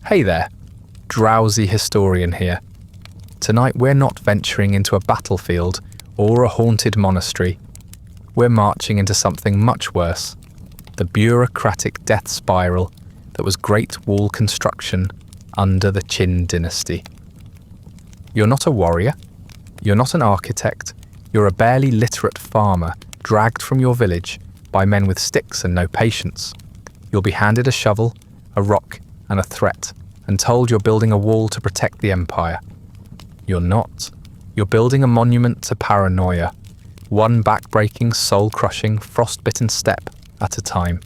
Hey there, Drowsy Historian here. Tonight we're not venturing into a battlefield or a haunted monastery. We're marching into something much worse, the bureaucratic death spiral that was Great Wall construction under the Qin dynasty. You're not a warrior, you're not an architect, you're a barely literate farmer dragged from your village by men with sticks and no patience. You'll be handed a shovel, a rock, and a threat, and told you're building a wall to protect the empire. You're not. You're building a monument to paranoia, one back-breaking, soul-crushing, frost-bitten step at a time.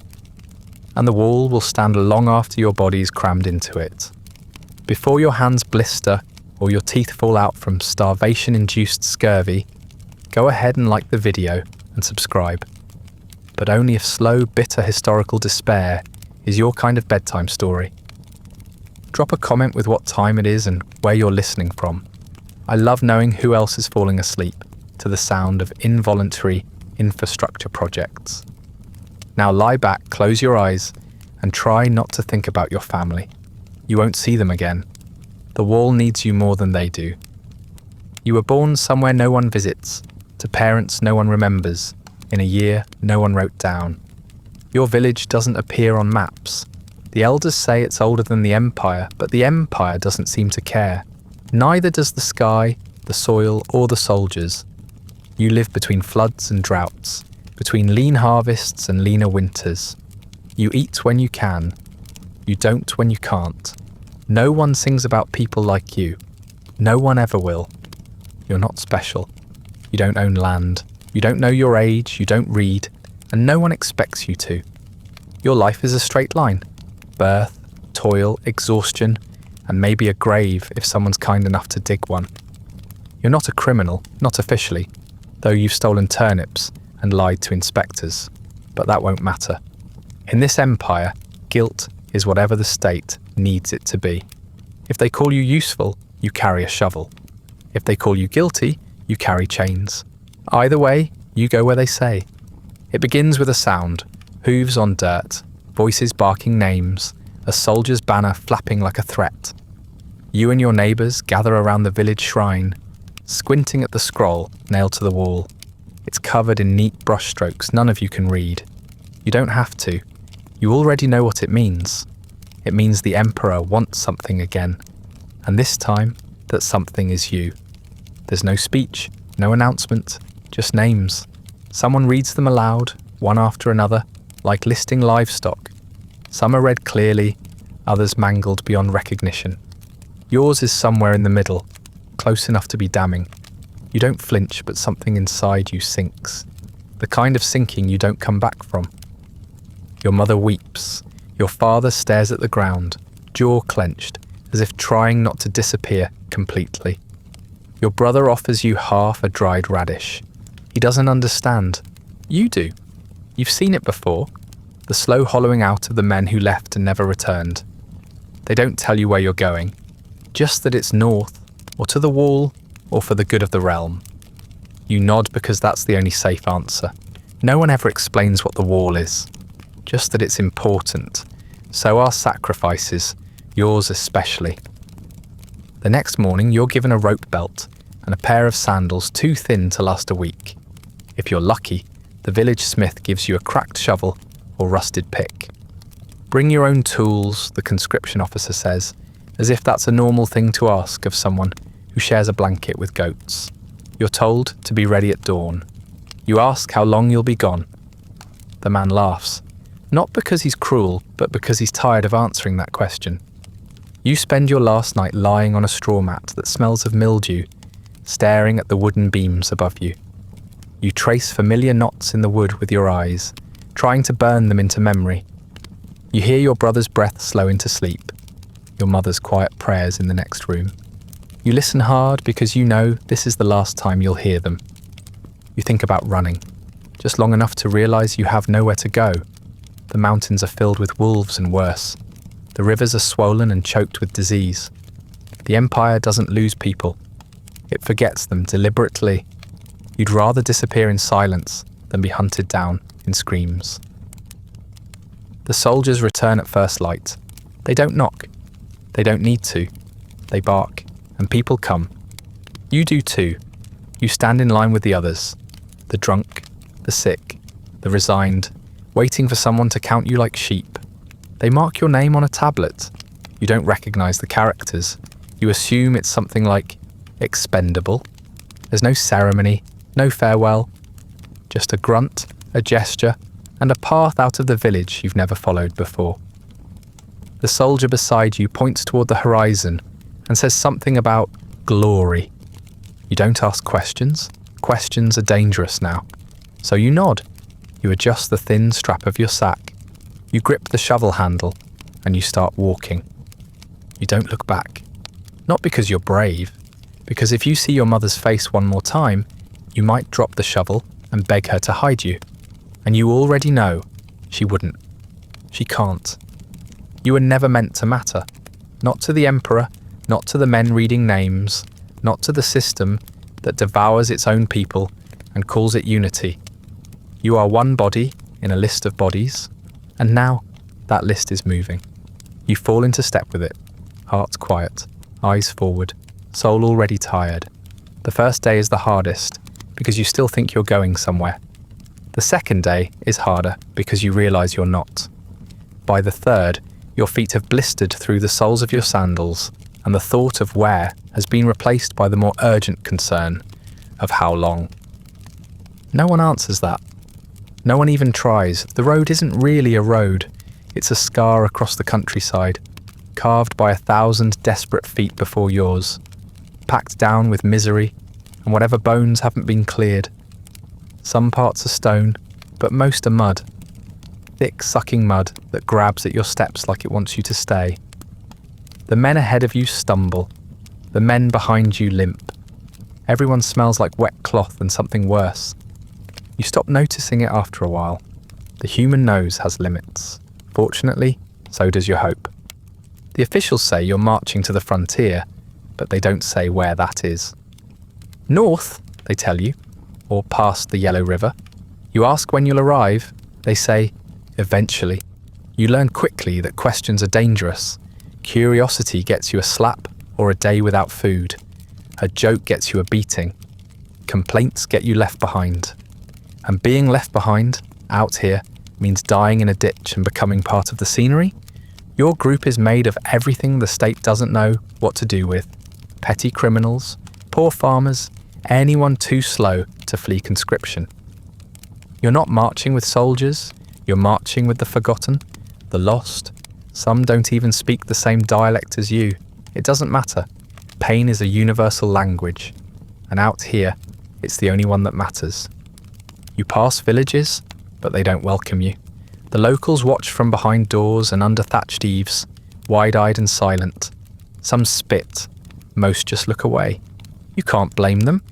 And the wall will stand long after your body's crammed into it. Before your hands blister or your teeth fall out from starvation-induced scurvy, go ahead and like the video and subscribe. But only if slow, bitter historical despair is your kind of bedtime story. Drop a comment with what time it is and where you're listening from. I love knowing who else is falling asleep to the sound of involuntary infrastructure projects. Now lie back, close your eyes, and try not to think about your family. You won't see them again. The wall needs you more than they do. You were born somewhere no one visits, to parents no one remembers, in a year no one wrote down. Your village doesn't appear on maps. The elders say it's older than the empire, but the empire doesn't seem to care. Neither does the sky, the soil, or the soldiers. You live between floods and droughts, between lean harvests and leaner winters. You eat when you can. You don't when you can't. No one sings about people like you. No one ever will. You're not special. You don't own land. You don't know your age. You don't read. And no one expects you to. Your life is a straight line. Birth, toil, exhaustion, and maybe a grave if someone's kind enough to dig one. You're not a criminal, not officially, though you've stolen turnips and lied to inspectors. But that won't matter. In this empire, guilt is whatever the state needs it to be. If they call you useful, you carry a shovel. If they call you guilty, you carry chains. Either way, you go where they say. It begins with a sound, hooves on dirt, voices barking names, a soldier's banner flapping like a threat. You and your neighbours gather around the village shrine, squinting at the scroll nailed to the wall. It's covered in neat brushstrokes none of you can read. You don't have to. You already know what it means. It means the emperor wants something again, and this time that something is you. There's no speech, no announcement, just names. Someone reads them aloud, one after another, like listing livestock. Some are read clearly, others mangled beyond recognition. Yours is somewhere in the middle, close enough to be damning. You don't flinch, but something inside you sinks. The kind of sinking you don't come back from. Your mother weeps. Your father stares at the ground, jaw clenched, as if trying not to disappear completely. Your brother offers you half a dried radish. He doesn't understand. You do. You've seen it before. The slow hollowing out of the men who left and never returned. They don't tell you where you're going, just that it's north, or to the wall, or for the good of the realm. You nod because that's the only safe answer. No one ever explains what the wall is, just that it's important. So are sacrifices, yours especially. The next morning you're given a rope belt and a pair of sandals too thin to last a week. If you're lucky, the village smith gives you a cracked shovel or rusted pick. Bring your own tools, the conscription officer says, as if that's a normal thing to ask of someone who shares a blanket with goats. You're told to be ready at dawn. You ask how long you'll be gone. The man laughs, not because he's cruel, but because he's tired of answering that question. You spend your last night lying on a straw mat that smells of mildew, staring at the wooden beams above you. You trace familiar knots in the wood with your eyes, trying to burn them into memory. You hear your brother's breath slow into sleep, your mother's quiet prayers in the next room. You listen hard because you know this is the last time you'll hear them. You think about running, just long enough to realise you have nowhere to go. The mountains are filled with wolves and worse. The rivers are swollen and choked with disease. The empire doesn't lose people. It forgets them deliberately. You'd rather disappear in silence than be hunted down in screams. The soldiers return at first light. They don't knock. They don't need to. They bark, and people come. You do too. You stand in line with the others. The drunk, the sick, the resigned, waiting for someone to count you like sheep. They mark your name on a tablet. You don't recognise the characters. You assume it's something like expendable. There's no ceremony, no farewell. Just a grunt, a gesture, and a path out of the village you've never followed before. The soldier beside you points toward the horizon and says something about glory. You don't ask questions. Questions are dangerous now. So you nod. You adjust the thin strap of your sack. You grip the shovel handle and you start walking. You don't look back. Not because you're brave, because if you see your mother's face one more time, you might drop the shovel and beg her to hide you. And you already know she wouldn't. She can't. You were never meant to matter. Not to the emperor, not to the men reading names, not to the system that devours its own people and calls it unity. You are one body in a list of bodies, and now that list is moving. You fall into step with it, heart quiet, eyes forward, soul already tired. The first day is the hardest because you still think you're going somewhere. The second day is harder because you realise you're not. By the third, your feet have blistered through the soles of your sandals, and the thought of where has been replaced by the more urgent concern of how long. No one answers that. No one even tries. The road isn't really a road. It's a scar across the countryside, carved by 1,000 desperate feet before yours, packed down with misery and whatever bones haven't been cleared. Some parts are stone, but most are mud. Thick, sucking mud that grabs at your steps like it wants you to stay. The men ahead of you stumble. The men behind you limp. Everyone smells like wet cloth and something worse. You stop noticing it after a while. The human nose has limits. Fortunately, so does your hope. The officials say you're marching to the frontier, but they don't say where that is. North, they tell you, or past the Yellow River. You ask when you'll arrive. They say, eventually. You learn quickly that questions are dangerous. Curiosity gets you a slap or a day without food. A joke gets you a beating. Complaints get you left behind. And being left behind, out here, means dying in a ditch and becoming part of the scenery. Your group is made of everything the state doesn't know what to do with. Petty criminals, poor farmers, anyone too slow to flee conscription. You're not marching with soldiers, you're marching with the forgotten, the lost. Some don't even speak the same dialect as you. It doesn't matter. Pain is a universal language, and out here, it's the only one that matters. You pass villages, but they don't welcome you. The locals watch from behind doors and under thatched eaves, wide-eyed and silent. Some spit, most just look away. You can't blame them.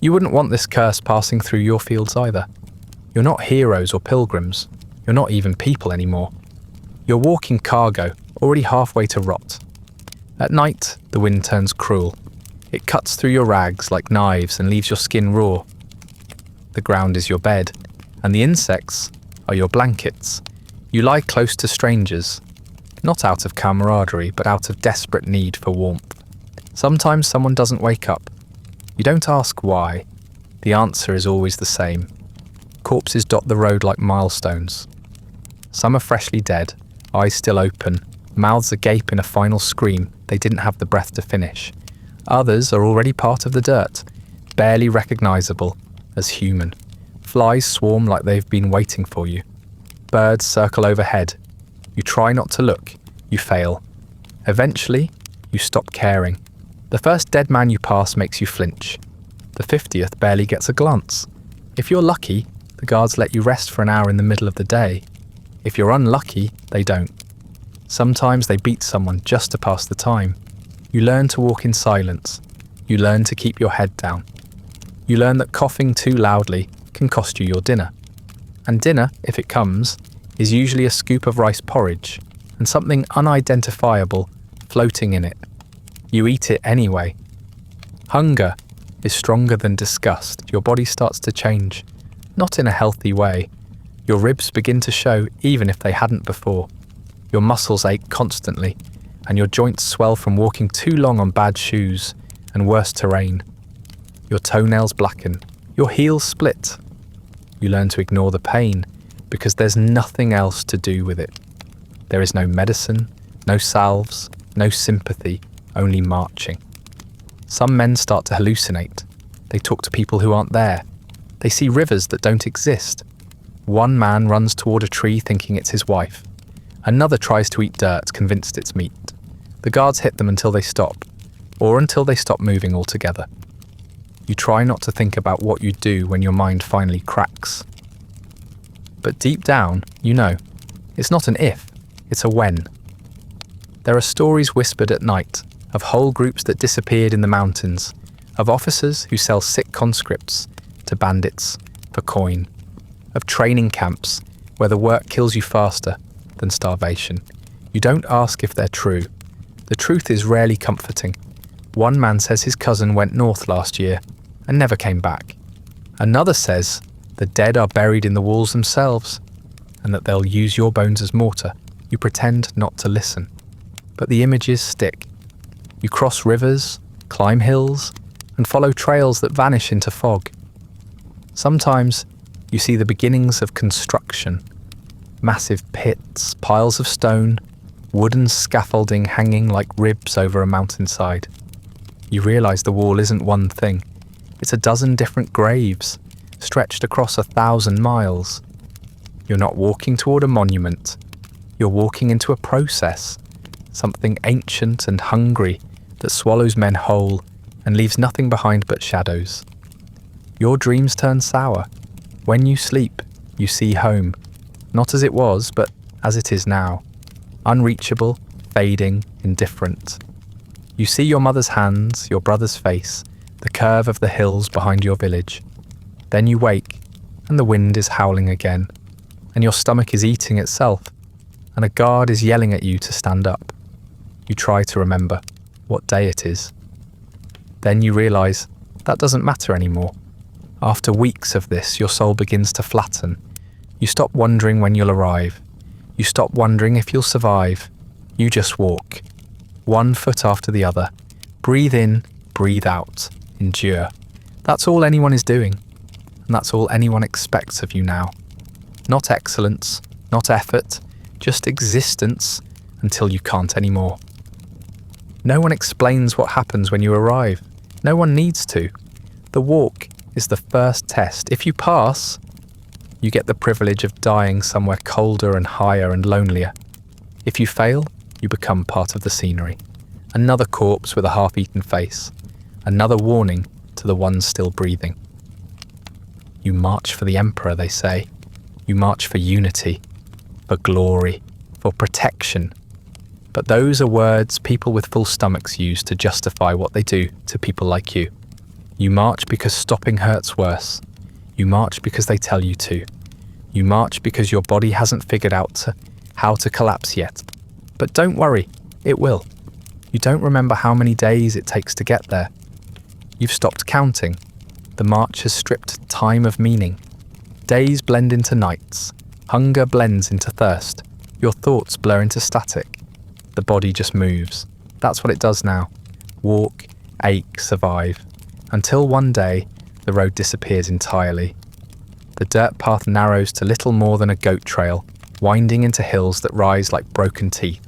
You wouldn't want this curse passing through your fields either. You're not heroes or pilgrims. You're not even people anymore. You're walking cargo, already halfway to rot. At night, the wind turns cruel. It cuts through your rags like knives and leaves your skin raw. The ground is your bed, and the insects are your blankets. You lie close to strangers, not out of camaraderie, but out of desperate need for warmth. Sometimes someone doesn't wake up. You don't ask why. The answer is always the same. Corpses dot the road like milestones. Some are freshly dead, eyes still open, mouths agape in a final scream they didn't have the breath to finish. Others are already part of the dirt, barely recognisable as human. Flies swarm like they've been waiting for you. Birds circle overhead. You try not to look. You fail. Eventually, you stop caring. The first dead man you pass makes you flinch. The 50th barely gets a glance. If you're lucky, the guards let you rest for an hour in the middle of the day. If you're unlucky, they don't. Sometimes they beat someone just to pass the time. You learn to walk in silence. You learn to keep your head down. You learn that coughing too loudly can cost you your dinner. And dinner, if it comes, is usually a scoop of rice porridge and something unidentifiable floating in it. You eat it anyway. Hunger is stronger than disgust. Your body starts to change, not in a healthy way. Your ribs begin to show even if they hadn't before. Your muscles ache constantly. and your joints swell from walking too long on bad shoes and worse terrain. Your toenails blacken, your heels split. You learn to ignore the pain because there's nothing else to do with it. There is no medicine, no salves, no sympathy, only marching. Some men start to hallucinate. They talk to people who aren't there. They see rivers that don't exist. One man runs toward a tree thinking it's his wife. Another tries to eat dirt, convinced it's meat. The guards hit them until they stop, or until they stop moving altogether. You try not to think about what you do when your mind finally cracks. But deep down, you know, it's not an if, it's a when. There are stories whispered at night of whole groups that disappeared in the mountains, of officers who sell sick conscripts to bandits for coin, of training camps where the work kills you faster than starvation. You don't ask if they're true. The truth is rarely comforting. One man says his cousin went north last year and never came back. Another says the dead are buried in the walls themselves and that they'll use your bones as mortar. You pretend not to listen. But the images stick. You cross rivers, climb hills, and follow trails that vanish into fog. Sometimes you see the beginnings of construction. Massive pits, piles of stone, wooden scaffolding hanging like ribs over a mountainside. You realise the wall isn't one thing. It's a dozen different graves, stretched across 1,000 miles. You're not walking toward a monument. You're walking into a process, something ancient and hungry that swallows men whole and leaves nothing behind but shadows. Your dreams turn sour. When you sleep, you see home, not as it was, but as it is now. Unreachable, fading, indifferent. You see your mother's hands, your brother's face, the curve of the hills behind your village. Then you wake, and the wind is howling again, and your stomach is eating itself, and a guard is yelling at you to stand up. You try to remember what day it is. Then you realise that doesn't matter anymore. After weeks of this, your soul begins to flatten. You stop wondering when you'll arrive. You stop wondering if you'll survive. You just walk, one foot after the other. Breathe in, breathe out, endure. That's all anyone is doing, and that's all anyone expects of you now. Not excellence, not effort, just existence until you can't anymore. No one explains what happens when you arrive. No one needs to. The walk is the first test. If you pass, you get the privilege of dying somewhere colder and higher and lonelier. If you fail, you become part of the scenery. Another corpse with a half-eaten face. Another warning to the ones still breathing. You march for the emperor, they say. You march for unity, for glory, for protection. But those are words people with full stomachs use to justify what they do to people like you. You march because stopping hurts worse. You march because they tell you to. You march because your body hasn't figured out how to collapse yet. But don't worry, it will. You don't remember how many days it takes to get there. You've stopped counting. The march has stripped time of meaning. Days blend into nights. Hunger blends into thirst. Your thoughts blur into static. The body just moves. That's what it does now. Walk, ache, survive. Until one day, the road disappears entirely. The dirt path narrows to little more than a goat trail, winding into hills that rise like broken teeth.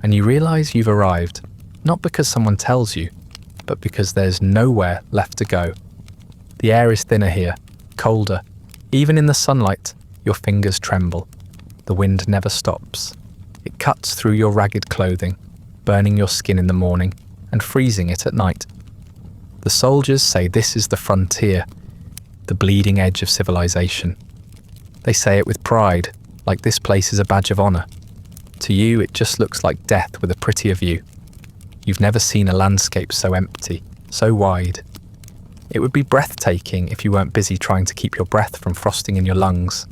And you realise you've arrived, not because someone tells you, but because there's nowhere left to go. The air is thinner here, colder. Even in the sunlight, your fingers tremble. The wind never stops. It cuts through your ragged clothing, burning your skin in the morning and freezing it at night. The soldiers say this is the frontier, the bleeding edge of civilization. They say it with pride, like this place is a badge of honour. To you, it just looks like death with a prettier view. You've never seen a landscape so empty, so wide. It would be breathtaking if you weren't busy trying to keep your breath from frosting in your lungs.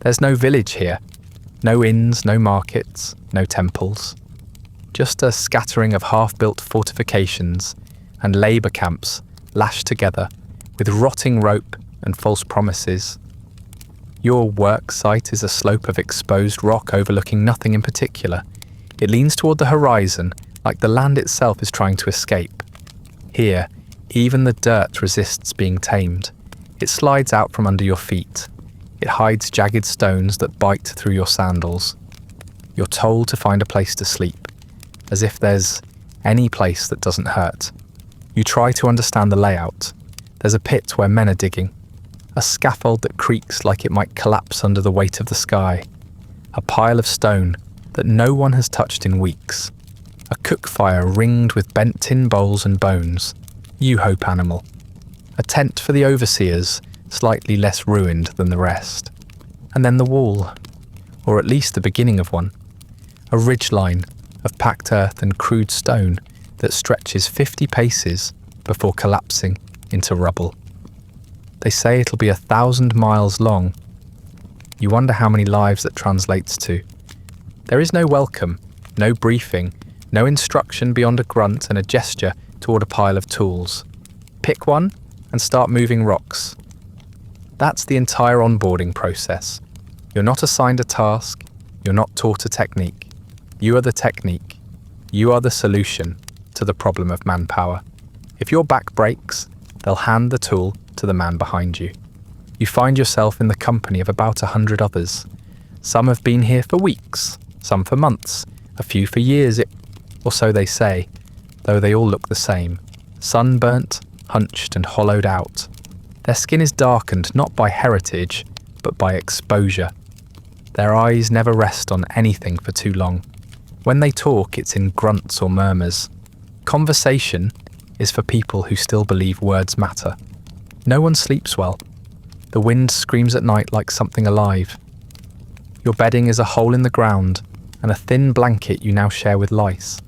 There's no village here. No inns, no markets, no temples. Just a scattering of half-built fortifications and labour camps lashed together with rotting rope and false promises. Your work site is a slope of exposed rock overlooking nothing in particular. It leans toward the horizon, like the land itself is trying to escape. Here, even the dirt resists being tamed. It slides out from under your feet. It hides jagged stones that bite through your sandals. You're told to find a place to sleep, as if there's any place that doesn't hurt. You try to understand the layout. There's a pit where men are digging, a scaffold that creaks like it might collapse under the weight of the sky, a pile of stone that no one has touched in weeks, a cook fire ringed with bent tin bowls and bones, you hope animal, a tent for the overseers, slightly less ruined than the rest, and then the wall, or at least the beginning of one, a ridgeline of packed earth and crude stone that stretches 50 paces before collapsing into rubble. They say it'll be 1,000 miles long. You wonder how many lives that translates to. There is no welcome, no briefing, no instruction beyond a grunt and a gesture toward a pile of tools. Pick one and start moving rocks. That's the entire onboarding process. You're not assigned a task, you're not taught a technique. You are the technique. You are the solution to the problem of manpower. If your back breaks, they'll hand the tool to the man behind you. You find yourself in the company of about 100 others. Some have been here for weeks, some for months, a few for years, or so they say, though they all look the same, sunburnt, hunched and hollowed out. Their skin is darkened not by heritage, but by exposure. Their eyes never rest on anything for too long. When they talk, it's in grunts or murmurs. Conversation is for people who still believe words matter. No one sleeps well. The wind screams at night like something alive. Your bedding is a hole in the ground and a thin blanket you now share with lice.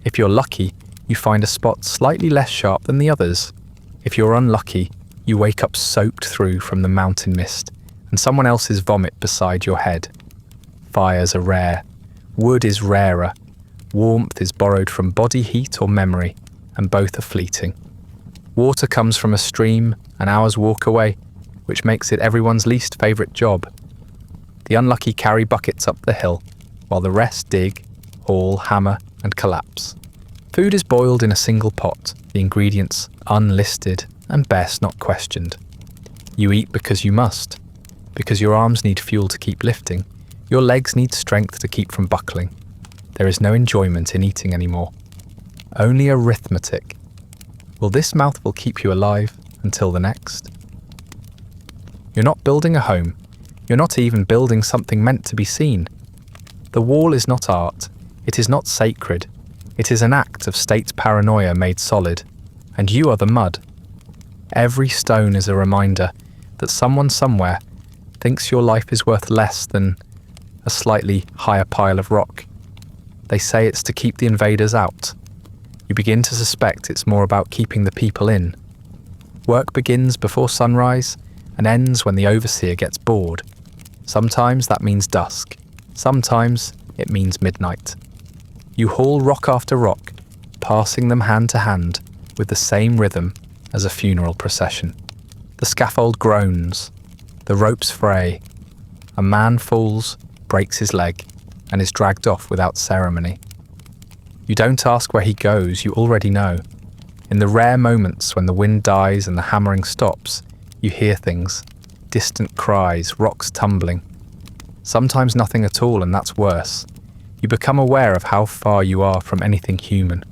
If you're lucky, you find a spot slightly less sharp than the others. If you're unlucky, you wake up soaked through from the mountain mist and someone else's vomit beside your head. Fires are rare. Wood is rarer. Warmth is borrowed from body heat or memory, and both are fleeting. Water comes from a stream, an hour's walk away, which makes it everyone's least favourite job. The unlucky carry buckets up the hill, while the rest dig, haul, hammer, and collapse. Food is boiled in a single pot, the ingredients unlisted and best not questioned. You eat because you must, because your arms need fuel to keep lifting, your legs need strength to keep from buckling. There is no enjoyment in eating anymore. Only arithmetic. Will this mouthful keep you alive until the next? You're not building a home. You're not even building something meant to be seen. The wall is not art. It is not sacred. It is an act of state paranoia made solid. And you are the mud. Every stone is a reminder that someone somewhere thinks your life is worth less than a slightly higher pile of rock. They say it's to keep the invaders out. You begin to suspect it's more about keeping the people in. Work begins before sunrise and ends when the overseer gets bored. Sometimes that means dusk. Sometimes it means midnight. You haul rock after rock, passing them hand to hand with the same rhythm as a funeral procession. The scaffold groans. The ropes fray. A man falls, breaks his leg, and is dragged off without ceremony. You don't ask where he goes, you already know. In the rare moments when the wind dies and the hammering stops, you hear things, distant cries, rocks tumbling. Sometimes nothing at all, and that's worse. You become aware of how far you are from anything human.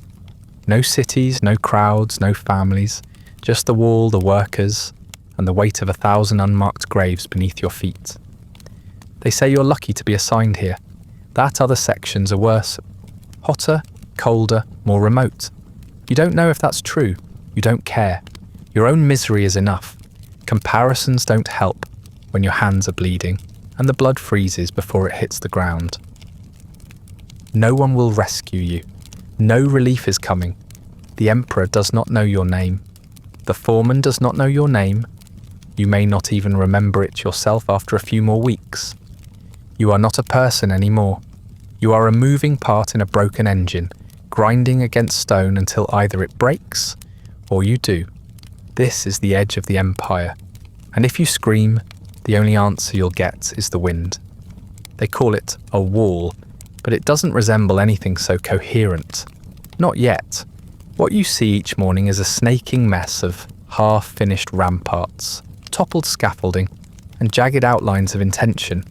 No cities, no crowds, no families, just the wall, the workers, and the weight of 1,000 unmarked graves beneath your feet. They say you're lucky to be assigned here. That other sections are worse. Hotter, colder, more remote. You don't know if that's true. You don't care. Your own misery is enough. Comparisons don't help when your hands are bleeding and the blood freezes before it hits the ground. No one will rescue you. No relief is coming. The Emperor does not know your name. The foreman does not know your name. You may not even remember it yourself after a few more weeks. You are not a person anymore. You are a moving part in a broken engine, grinding against stone until either it breaks or you do. This is the edge of the Empire, and if you scream, the only answer you'll get is the wind. They call it a wall, but it doesn't resemble anything so coherent. Not yet. What you see each morning is a snaking mess of half-finished ramparts, toppled scaffolding, and jagged outlines of intention.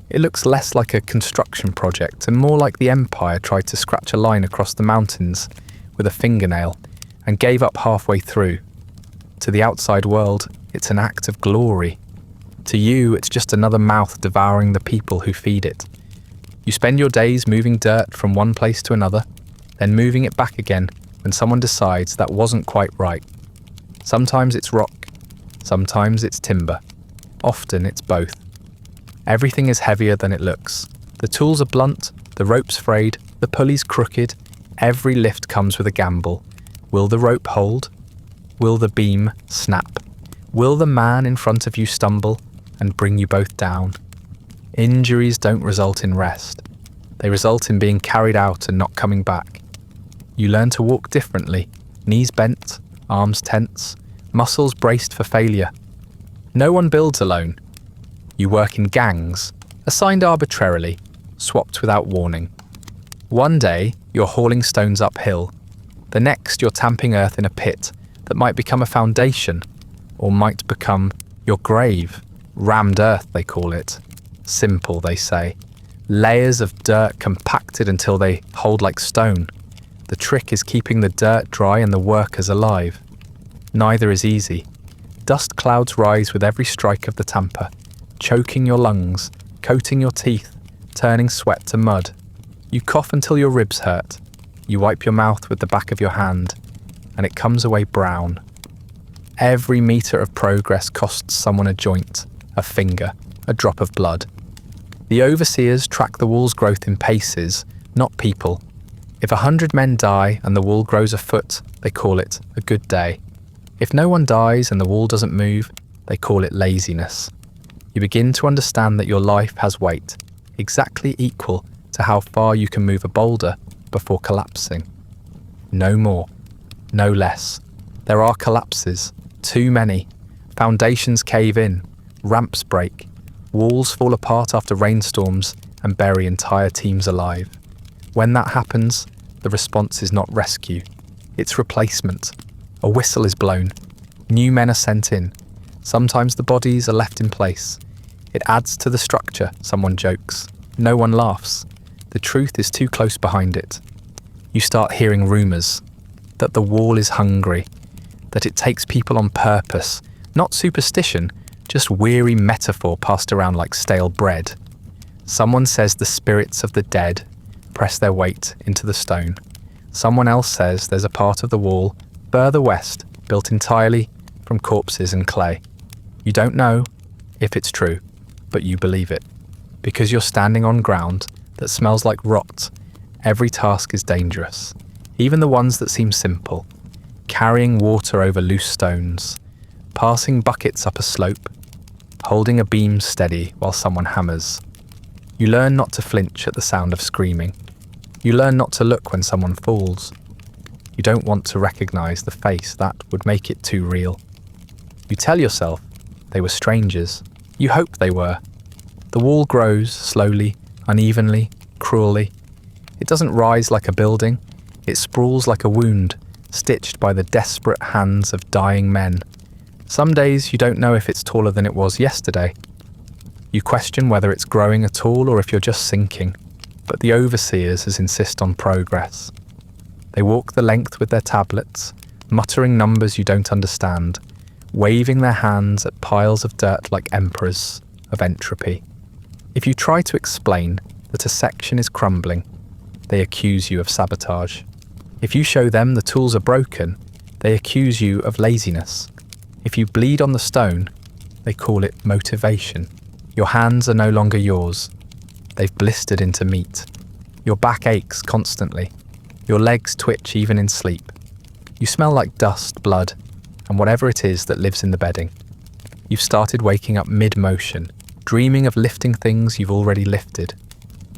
It looks less like a construction project and more like the Empire tried to scratch a line across the mountains with a fingernail and gave up halfway through. To the outside world, it's an act of glory. To you, it's just another mouth devouring the people who feed it. You spend your days moving dirt from one place to another, then moving it back again when someone decides that wasn't quite right. Sometimes it's rock, sometimes it's timber. Often it's both. Everything is heavier than it looks. The tools are blunt, the rope's frayed, the pulley's crooked. Every lift comes with a gamble. Will the rope hold? Will the beam snap? Will the man in front of you stumble and bring you both down? Injuries don't result in rest. They result in being carried out and not coming back. You learn to walk differently, knees bent, arms tense, muscles braced for failure. No one builds alone. You work in gangs, assigned arbitrarily, swapped without warning. One day, you're hauling stones uphill. The next, you're tamping earth in a pit that might become a foundation, or might become your grave. Rammed earth, they call it. Simple, they say. Layers of dirt compacted until they hold like stone. The trick is keeping the dirt dry and the workers alive. Neither is easy. Dust clouds rise with every strike of the tamper, choking your lungs, coating your teeth, turning sweat to mud. You cough until your ribs hurt. You wipe your mouth with the back of your hand, and it comes away brown. Every metre of progress costs someone a joint, a finger, a drop of blood. The overseers track the wall's growth in paces, not people. If 100 men die and the wall grows a foot, they call it a good day. If no one dies and the wall doesn't move, they call it laziness. You begin to understand that your life has weight, exactly equal to how far you can move a boulder before collapsing. No more, no less. There are collapses, too many. Foundations cave in, ramps break, walls fall apart after rainstorms and bury entire teams alive. When that happens, the response is not rescue, it's replacement. A whistle is blown, new men are sent in. Sometimes the bodies are left in place. It adds to the structure, someone jokes. No one laughs. The truth is too close behind it. You start hearing rumours that the wall is hungry, that it takes people on purpose, not superstition, just weary metaphor passed around like stale bread. Someone says the spirits of the dead press their weight into the stone. Someone else says there's a part of the wall further west built entirely from corpses and clay. You don't know if it's true, but you believe it. Because you're standing on ground that smells like rot, every task is dangerous, even the ones that seem simple. Carrying water over loose stones, passing buckets up a slope, holding a beam steady while someone hammers. You learn not to flinch at the sound of screaming. You learn not to look when someone falls. You don't want to recognize the face, that would make it too real. You tell yourself they were strangers. You hope they were. The wall grows slowly, unevenly, cruelly. It doesn't rise like a building. It sprawls like a wound, stitched by the desperate hands of dying men. Some days you don't know if it's taller than it was yesterday. You question whether it's growing at all or if you're just sinking. But the overseers insist on progress. They walk the length with their tablets, muttering numbers you don't understand, waving their hands at piles of dirt like emperors of entropy. If you try to explain that a section is crumbling, they accuse you of sabotage. If you show them the tools are broken, they accuse you of laziness. If you bleed on the stone, they call it motivation. Your hands are no longer yours. They've blistered into meat. Your back aches constantly. Your legs twitch even in sleep. You smell like dust, blood, and whatever it is that lives in the bedding. You've started waking up mid-motion, dreaming of lifting things you've already lifted.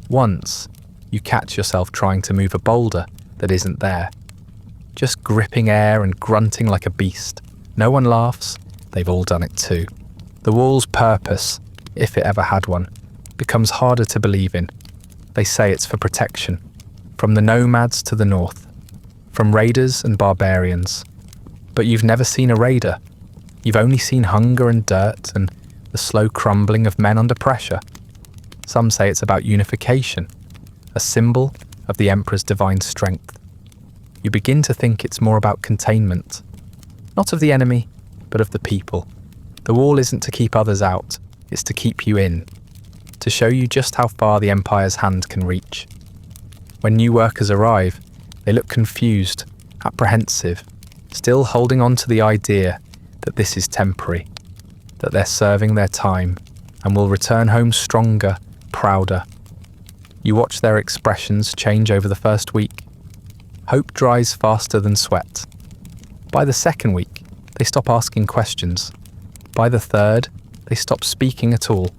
Once, you catch yourself trying to move a boulder that isn't there. Just gripping air and grunting like a beast. No one laughs, they've all done it too. The wall's purpose, if it ever had one, becomes harder to believe in. They say it's for protection, from the nomads to the north, from raiders and barbarians. But you've never seen a raider. You've only seen hunger and dirt and the slow crumbling of men under pressure. Some say it's about unification, a symbol of the Emperor's divine strength. You begin to think it's more about containment, not of the enemy, but of the people. The wall isn't to keep others out, it's to keep you in, to show you just how far the Empire's hand can reach. When new workers arrive, they look confused, apprehensive, still holding on to the idea that this is temporary, that they're serving their time and will return home stronger, prouder. You watch their expressions change over the first week. Hope dries faster than sweat. By the second week, they stop asking questions. By the third, they stop speaking at all.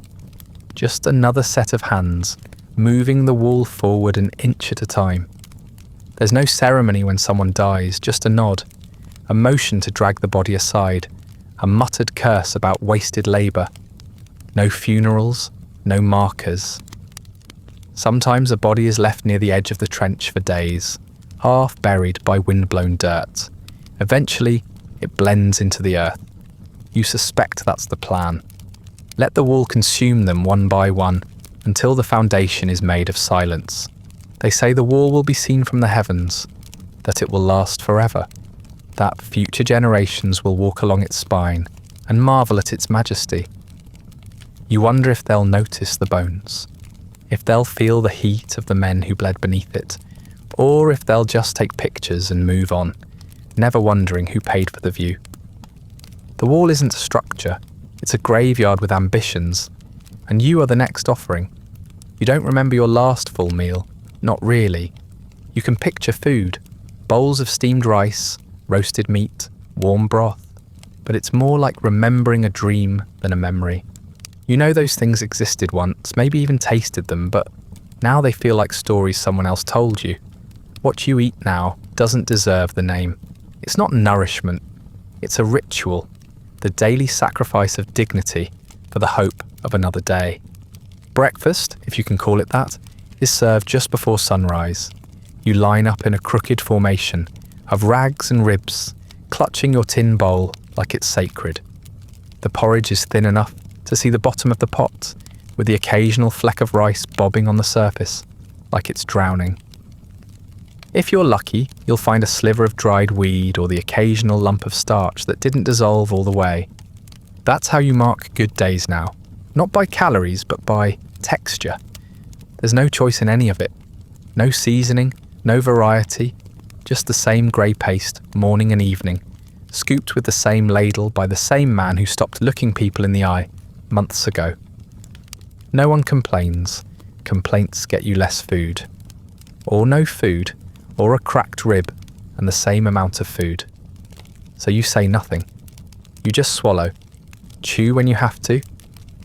Just another set of hands, moving the wall forward an inch at a time. There's no ceremony when someone dies, just a nod, a motion to drag the body aside, a muttered curse about wasted labour. No funerals, no markers. Sometimes a body is left near the edge of the trench for days, half buried by wind-blown dirt. Eventually, it blends into the earth. You suspect that's the plan. Let the wall consume them one by one until the foundation is made of silence. They say the wall will be seen from the heavens, that it will last forever, that future generations will walk along its spine and marvel at its majesty. You wonder if they'll notice the bones, if they'll feel the heat of the men who bled beneath it, or if they'll just take pictures and move on, never wondering who paid for the view. The wall isn't a structure, it's a graveyard with ambitions, and you are the next offering. You don't remember your last full meal, not really. You can picture food, bowls of steamed rice, roasted meat, warm broth, but it's more like remembering a dream than a memory. You know those things existed once, maybe even tasted them, but now they feel like stories someone else told you. What you eat now doesn't deserve the name. It's not nourishment, it's a ritual, the daily sacrifice of dignity for the hope of another day. Breakfast, if you can call it that, is served just before sunrise. You line up in a crooked formation of rags and ribs, clutching your tin bowl like it's sacred. The porridge is thin enough to see the bottom of the pot, with the occasional fleck of rice bobbing on the surface, like it's drowning. If you're lucky, you'll find a sliver of dried weed or the occasional lump of starch that didn't dissolve all the way. That's how you mark good days now, not by calories, but by texture. There's no choice in any of it. No seasoning, no variety, just the same grey paste, morning and evening, scooped with the same ladle by the same man who stopped looking people in the eye months ago. No one complains. Complaints get you less food. Or no food, or a cracked rib and the same amount of food. So you say nothing. You just swallow. Chew when you have to.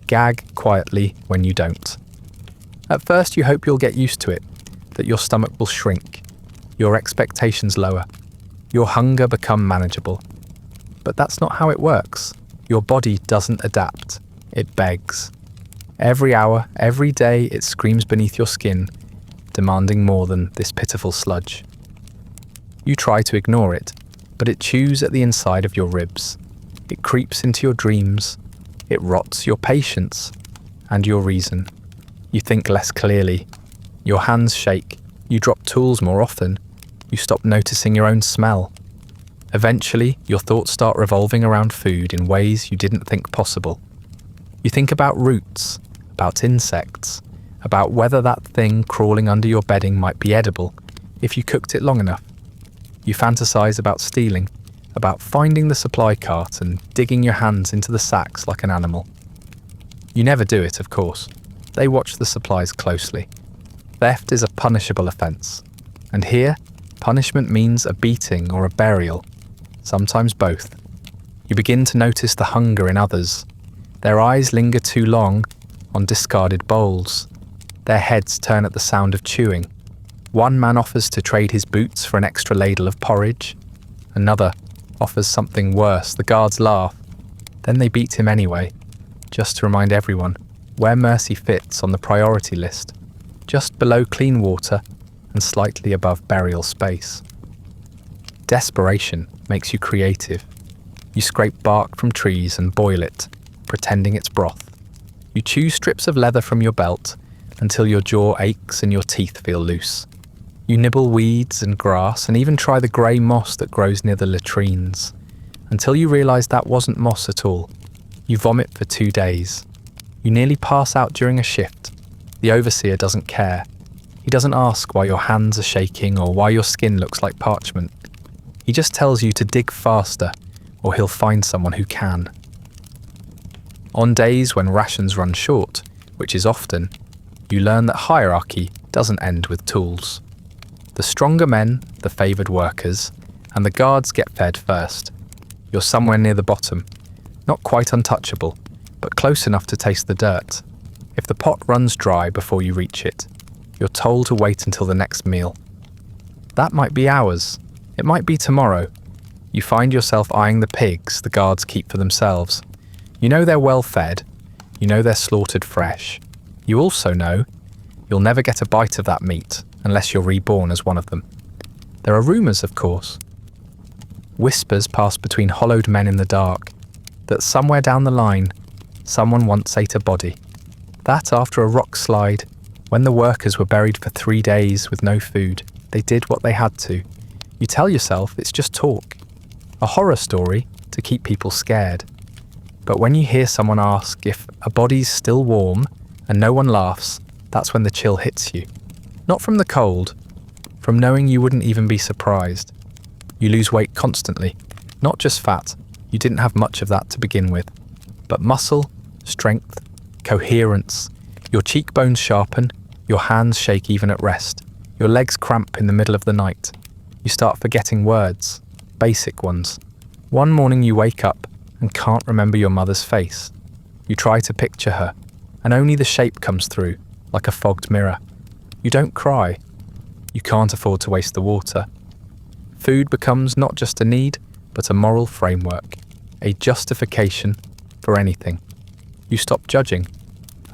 Gag quietly when you don't. At first you hope you'll get used to it, that your stomach will shrink, your expectations lower, your hunger become manageable. But that's not how it works. Your body doesn't adapt. It begs. Every hour, every day, it screams beneath your skin, demanding more than this pitiful sludge. You try to ignore it, but it chews at the inside of your ribs. It creeps into your dreams. It rots your patience and your reason. You think less clearly. Your hands shake. You drop tools more often. You stop noticing your own smell. Eventually, your thoughts start revolving around food in ways you didn't think possible. You think about roots, about insects, about whether that thing crawling under your bedding might be edible if you cooked it long enough. You fantasize about stealing, about finding the supply cart and digging your hands into the sacks like an animal. You never do it, of course. They watch the supplies closely. Theft is a punishable offence, and here, punishment means a beating or a burial, sometimes both. You begin to notice the hunger in others. Their eyes linger too long on discarded bowls. Their heads turn at the sound of chewing. One man offers to trade his boots for an extra ladle of porridge. Another offers something worse. The guards laugh. Then they beat him anyway, just to remind everyone where mercy fits on the priority list. just below clean water and slightly above burial space. Desperation makes you creative. You scrape bark from trees and boil it, pretending it's broth. You chew strips of leather from your belt until your jaw aches and your teeth feel loose. You nibble weeds and grass and even try the grey moss that grows near the latrines, until you realise that wasn't moss at all. You vomit for 2 days. You nearly pass out during a shift. The overseer doesn't care. He doesn't ask why your hands are shaking or why your skin looks like parchment. He just tells you to dig faster, or he'll find someone who can. On days when rations run short, which is often, you learn that hierarchy doesn't end with tools. The stronger men, the favoured workers, and the guards get fed first. You're somewhere near the bottom, not quite untouchable, but close enough to taste the dirt. If the pot runs dry before you reach it, you're told to wait until the next meal. That might be hours. It might be tomorrow. You find yourself eyeing the pigs the guards keep for themselves. You know they're well fed. You know they're slaughtered fresh. You also know you'll never get a bite of that meat unless you're reborn as one of them. There are rumours, of course. Whispers pass between hollowed men in the dark that somewhere down the line, someone once ate a body. That after a rock slide, when the workers were buried for 3 days with no food, they did what they had to. You tell yourself it's just talk, a horror story to keep people scared. But when you hear someone ask if a body's still warm and no one laughs, that's when the chill hits you. Not from the cold, from knowing you wouldn't even be surprised. You lose weight constantly, not just fat. You didn't have much of that to begin with, but muscle, strength, coherence. Your cheekbones sharpen, your hands shake even at rest. Your legs cramp in the middle of the night. You start forgetting words, basic ones. One morning you wake up and can't remember your mother's face. You try to picture her, and only the shape comes through, like a fogged mirror. You don't cry. You can't afford to waste the water. Food becomes not just a need, but a moral framework, a justification for anything. You stop judging.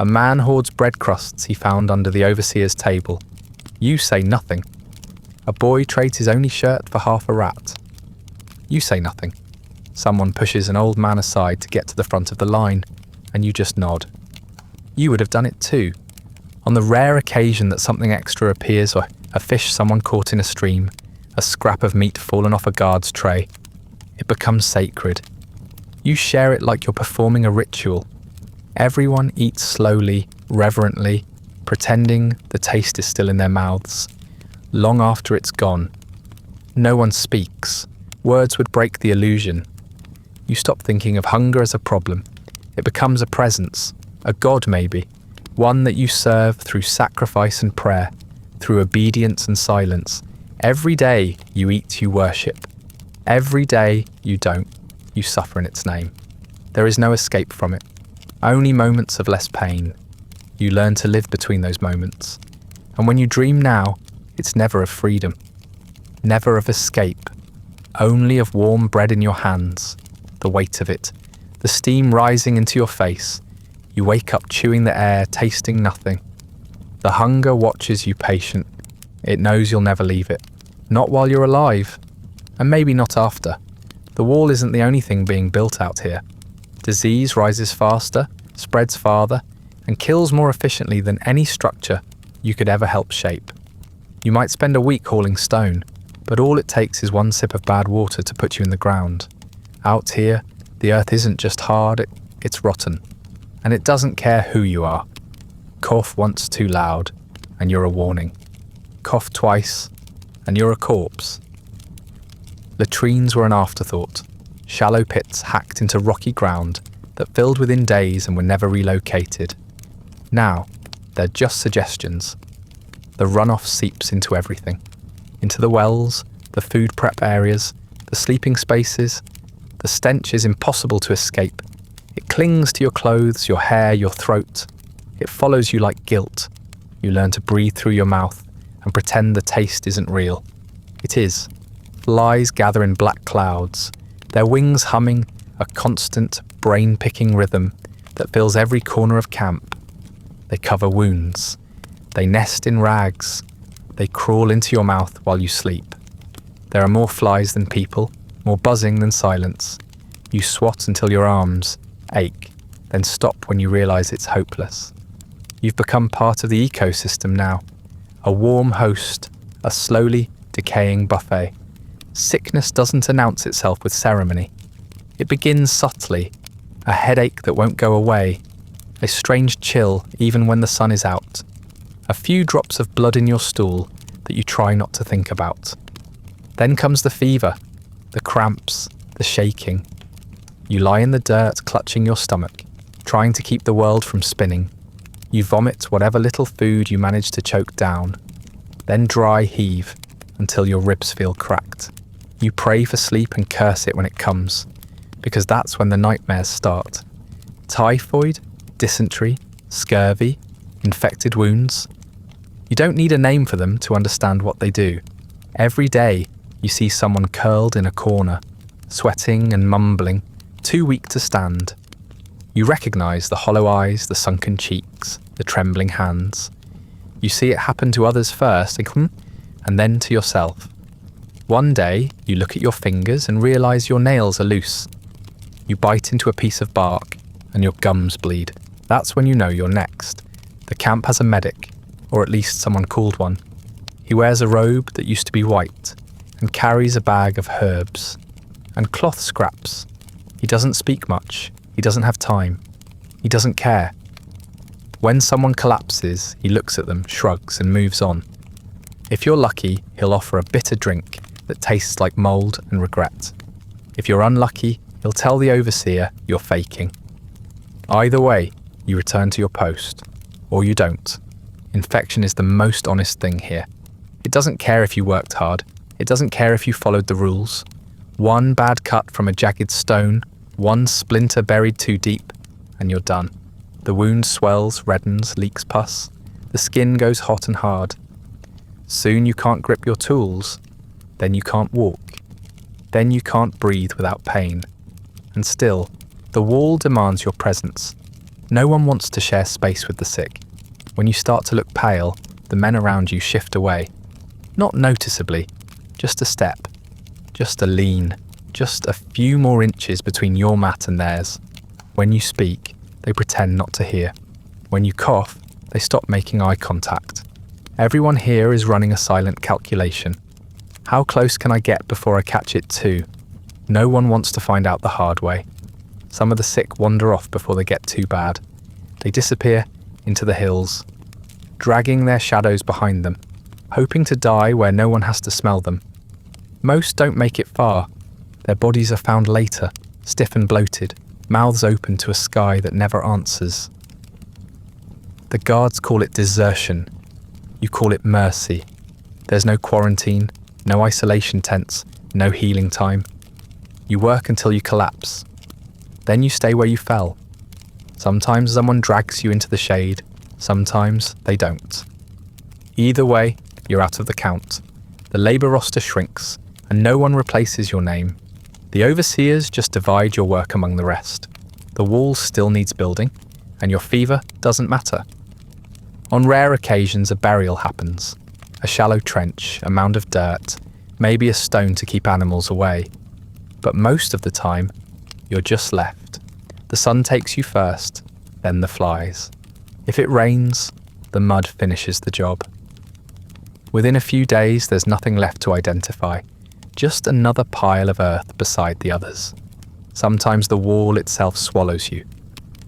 A man hoards bread crusts he found under the overseer's table. You say nothing. A boy trades his only shirt for half a rat. You say nothing. Someone pushes an old man aside to get to the front of the line, and you just nod. You would have done it too. On the rare occasion that something extra appears, or a fish someone caught in a stream, a scrap of meat fallen off a guard's tray, it becomes sacred. You share it like you're performing a ritual. Everyone eats slowly, reverently, pretending the taste is still in their mouths, long after it's gone. No one speaks. Words would break the illusion. You stop thinking of hunger as a problem. It becomes a presence, a god maybe, one that you serve through sacrifice and prayer, through obedience and silence. Every day you eat, you worship. Every day you don't, you suffer in its name. There is no escape from it, only moments of less pain. You learn to live between those moments. And when you dream now, it's never of freedom, never of escape, only of warm bread in your hands, the weight of it, the steam rising into your face. You wake up chewing the air, tasting nothing. The hunger watches you patient. It knows you'll never leave it, not while you're alive, and maybe not after. The wall isn't the only thing being built out here. Disease rises faster, spreads farther, and kills more efficiently than any structure you could ever help shape. You might spend a week hauling stone, but all it takes is one sip of bad water to put you in the ground. Out here, the earth isn't just hard, it's rotten. And it doesn't care who you are. Cough once too loud, and you're a warning. Cough twice, and you're a corpse. Latrines were an afterthought, shallow pits hacked into rocky ground that filled within days and were never relocated. Now, they're just suggestions. The runoff seeps into everything. Into the wells, the food prep areas, the sleeping spaces. The stench is impossible to escape. It clings to your clothes, your hair, your throat. It follows you like guilt. You learn to breathe through your mouth and pretend the taste isn't real. It is. Flies gather in black clouds, their wings humming a constant, brain-picking rhythm that fills every corner of camp. They cover wounds. They nest in rags. They crawl into your mouth while you sleep. There are more flies than people, more buzzing than silence. You swat until your arms ache, then stop when you realise it's hopeless. You've become part of the ecosystem now, a warm host, a slowly decaying buffet. Sickness doesn't announce itself with ceremony. It begins subtly, a headache that won't go away, a strange chill even when the sun is out, a few drops of blood in your stool that you try not to think about. Then comes the fever, the cramps, the shaking. You lie in the dirt clutching your stomach, trying to keep the world from spinning. You vomit whatever little food you manage to choke down, then dry heave until your ribs feel cracked. You pray for sleep and curse it when it comes, because that's when the nightmares start. Typhoid, dysentery, scurvy, infected wounds. You don't need a name for them to understand what they do. Every day, you see someone curled in a corner, sweating and mumbling, too weak to stand. You recognise the hollow eyes, the sunken cheeks, the trembling hands. You see it happen to others first, and then to yourself. One day, you look at your fingers and realise your nails are loose. You bite into a piece of bark, and your gums bleed. That's when you know you're next. The camp has a medic, or at least someone called one. He wears a robe that used to be white, and carries a bag of herbs and cloth scraps. He doesn't speak much. He doesn't have time. He doesn't care. When someone collapses, he looks at them, shrugs, and moves on. If you're lucky, he'll offer a bitter drink that tastes like mould and regret. If you're unlucky, he'll tell the overseer you're faking. Either way, you return to your post, or you don't. Infection is the most honest thing here. It doesn't care if you worked hard. It doesn't care if you followed the rules. One bad cut from a jagged stone, one splinter buried too deep, and you're done. The wound swells, reddens, leaks pus. The skin goes hot and hard. Soon you can't grip your tools. Then you can't walk. Then you can't breathe without pain. And still, the wall demands your presence. No one wants to share space with the sick. When you start to look pale, the men around you shift away. Not noticeably, just a step, just a lean, just a few more inches between your mat and theirs. When you speak, they pretend not to hear. When you cough, they stop making eye contact. Everyone here is running a silent calculation. How close can I get before I catch it too? No one wants to find out the hard way. Some of the sick wander off before they get too bad. They disappear into the hills, dragging their shadows behind them, hoping to die where no one has to smell them. Most don't make it far. Their bodies are found later, stiff and bloated, mouths open to a sky that never answers. The guards call it desertion. You call it mercy. There's no quarantine, no isolation tents, no healing time. You work until you collapse. Then you stay where you fell. Sometimes someone drags you into the shade, sometimes they don't. Either way, you're out of the count. The labour roster shrinks, and no one replaces your name. The overseers just divide your work among the rest. The wall still needs building, and your fever doesn't matter. On rare occasions, a burial happens. A shallow trench, a mound of dirt, maybe a stone to keep animals away. But most of the time, you're just left. The sun takes you first, then the flies. If it rains, the mud finishes the job. Within a few days, there's nothing left to identify, just another pile of earth beside the others. Sometimes the wall itself swallows you,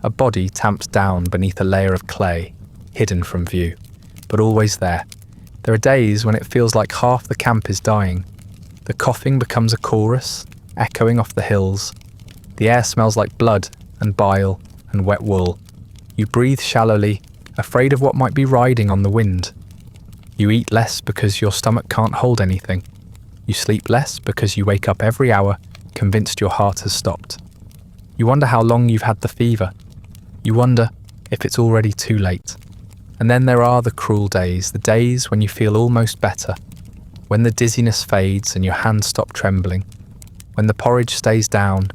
a body tamped down beneath a layer of clay, hidden from view, but always there. There are days when it feels like half the camp is dying. The coughing becomes a chorus, echoing off the hills. The air smells like blood and bile and wet wool. You breathe shallowly, afraid of what might be riding on the wind. You eat less because your stomach can't hold anything. You sleep less because you wake up every hour, convinced your heart has stopped. You wonder how long you've had the fever. You wonder if it's already too late. And then there are the cruel days, the days when you feel almost better, when the dizziness fades and your hands stop trembling, when the porridge stays down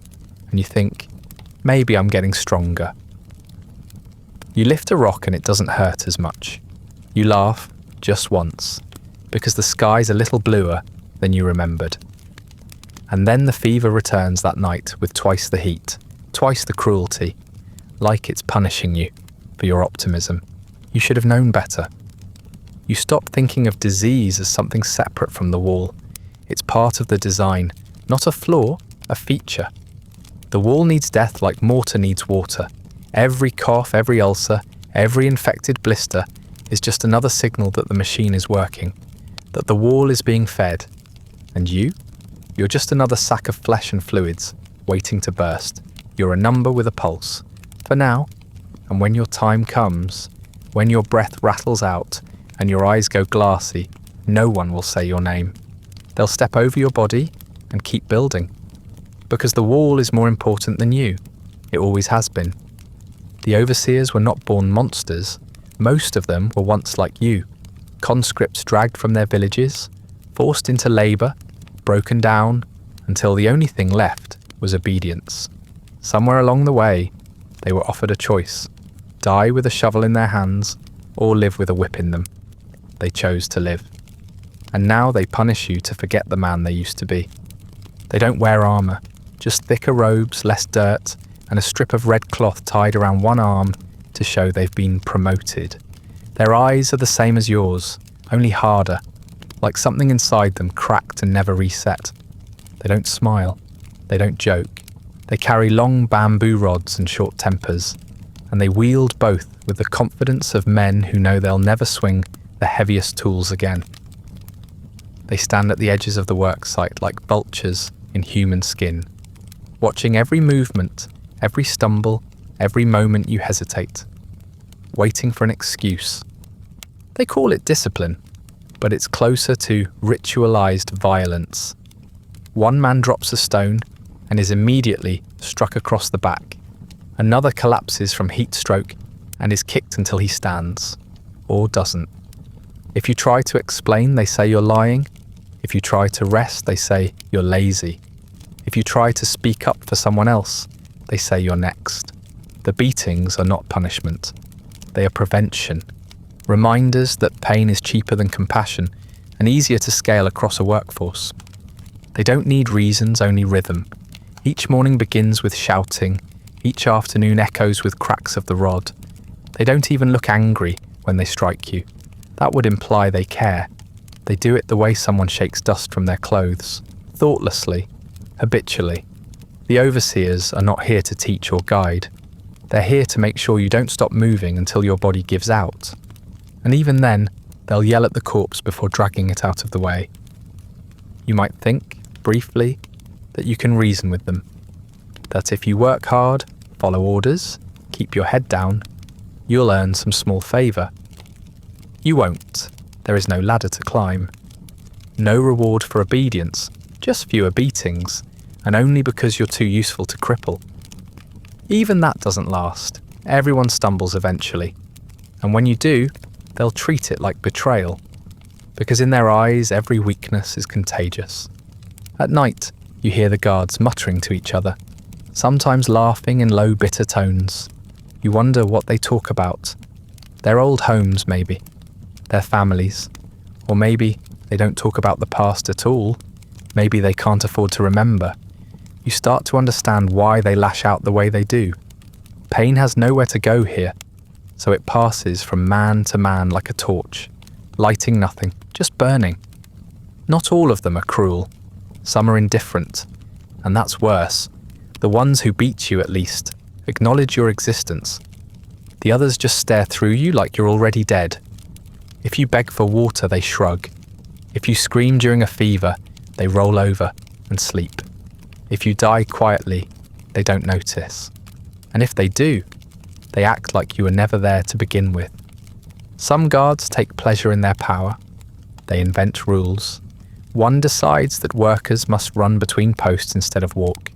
and you think, maybe I'm getting stronger. You lift a rock and it doesn't hurt as much. You laugh just once, because the sky's a little bluer than you remembered. And then the fever returns that night with twice the heat, twice the cruelty, like it's punishing you for your optimism. You should have known better. You stop thinking of disease as something separate from the wall. It's part of the design, not a flaw, a feature. The wall needs death like mortar needs water. Every cough, every ulcer, every infected blister is just another signal that the machine is working, that the wall is being fed. And you're just another sack of flesh and fluids, waiting to burst. You're a number with a pulse. For now, and when your time comes, when your breath rattles out and your eyes go glassy, no one will say your name. They'll step over your body and keep building. Because the wall is more important than you. It always has been. The overseers were not born monsters. Most of them were once like you. Conscripts dragged from their villages, forced into labour, broken down, until the only thing left was obedience. Somewhere along the way, they were offered a choice: die with a shovel in their hands, or live with a whip in them. They chose to live. And now they punish you to forget the man they used to be. They don't wear armour, just thicker robes, less dirt, and a strip of red cloth tied around one arm to show they've been promoted. Their eyes are the same as yours, only harder, like something inside them cracked and never reset. They don't smile, they don't joke. They carry long bamboo rods and short tempers, and they wield both with the confidence of men who know they'll never swing the heaviest tools again. They stand at the edges of the worksite like vultures in human skin, watching every movement, every stumble, every moment you hesitate, waiting for an excuse. They call it discipline, but it's closer to ritualized violence. One man drops a stone and is immediately struck across the back. Another collapses from heat stroke and is kicked until he stands, or doesn't. If you try to explain, they say you're lying. If you try to rest, they say you're lazy. If you try to speak up for someone else, they say you're next. The beatings are not punishment. They are prevention. Reminders that pain is cheaper than compassion and easier to scale across a workforce. They don't need reasons, only rhythm. Each morning begins with shouting. Each afternoon echoes with cracks of the rod. They don't even look angry when they strike you. That would imply they care. They do it the way someone shakes dust from their clothes, thoughtlessly, habitually. The overseers are not here to teach or guide. They're here to make sure you don't stop moving until your body gives out. And even then, they'll yell at the corpse before dragging it out of the way. You might think, briefly, that you can reason with them. That if you work hard, follow orders, keep your head down, you'll earn some small favour. You won't. There is no ladder to climb. No reward for obedience, just fewer beatings, and only because you're too useful to cripple. Even that doesn't last. Everyone stumbles eventually. And when you do, they'll treat it like betrayal, because in their eyes every weakness is contagious. At night, you hear the guards muttering to each other, sometimes laughing in low, bitter tones. You wonder what they talk about. Their old homes, maybe. Their families. Or maybe they don't talk about the past at all. Maybe they can't afford to remember. You start to understand why they lash out the way they do. Pain has nowhere to go here, so it passes from man to man like a torch, lighting nothing, just burning. Not all of them are cruel. Some are indifferent, and that's worse. The ones who beat you, at least, acknowledge your existence. The others just stare through you like you're already dead. If you beg for water, they shrug. If you scream during a fever, they roll over and sleep. If you die quietly, they don't notice. And if they do, they act like you were never there to begin with. Some guards take pleasure in their power. They invent rules. One decides that workers must run between posts instead of walk.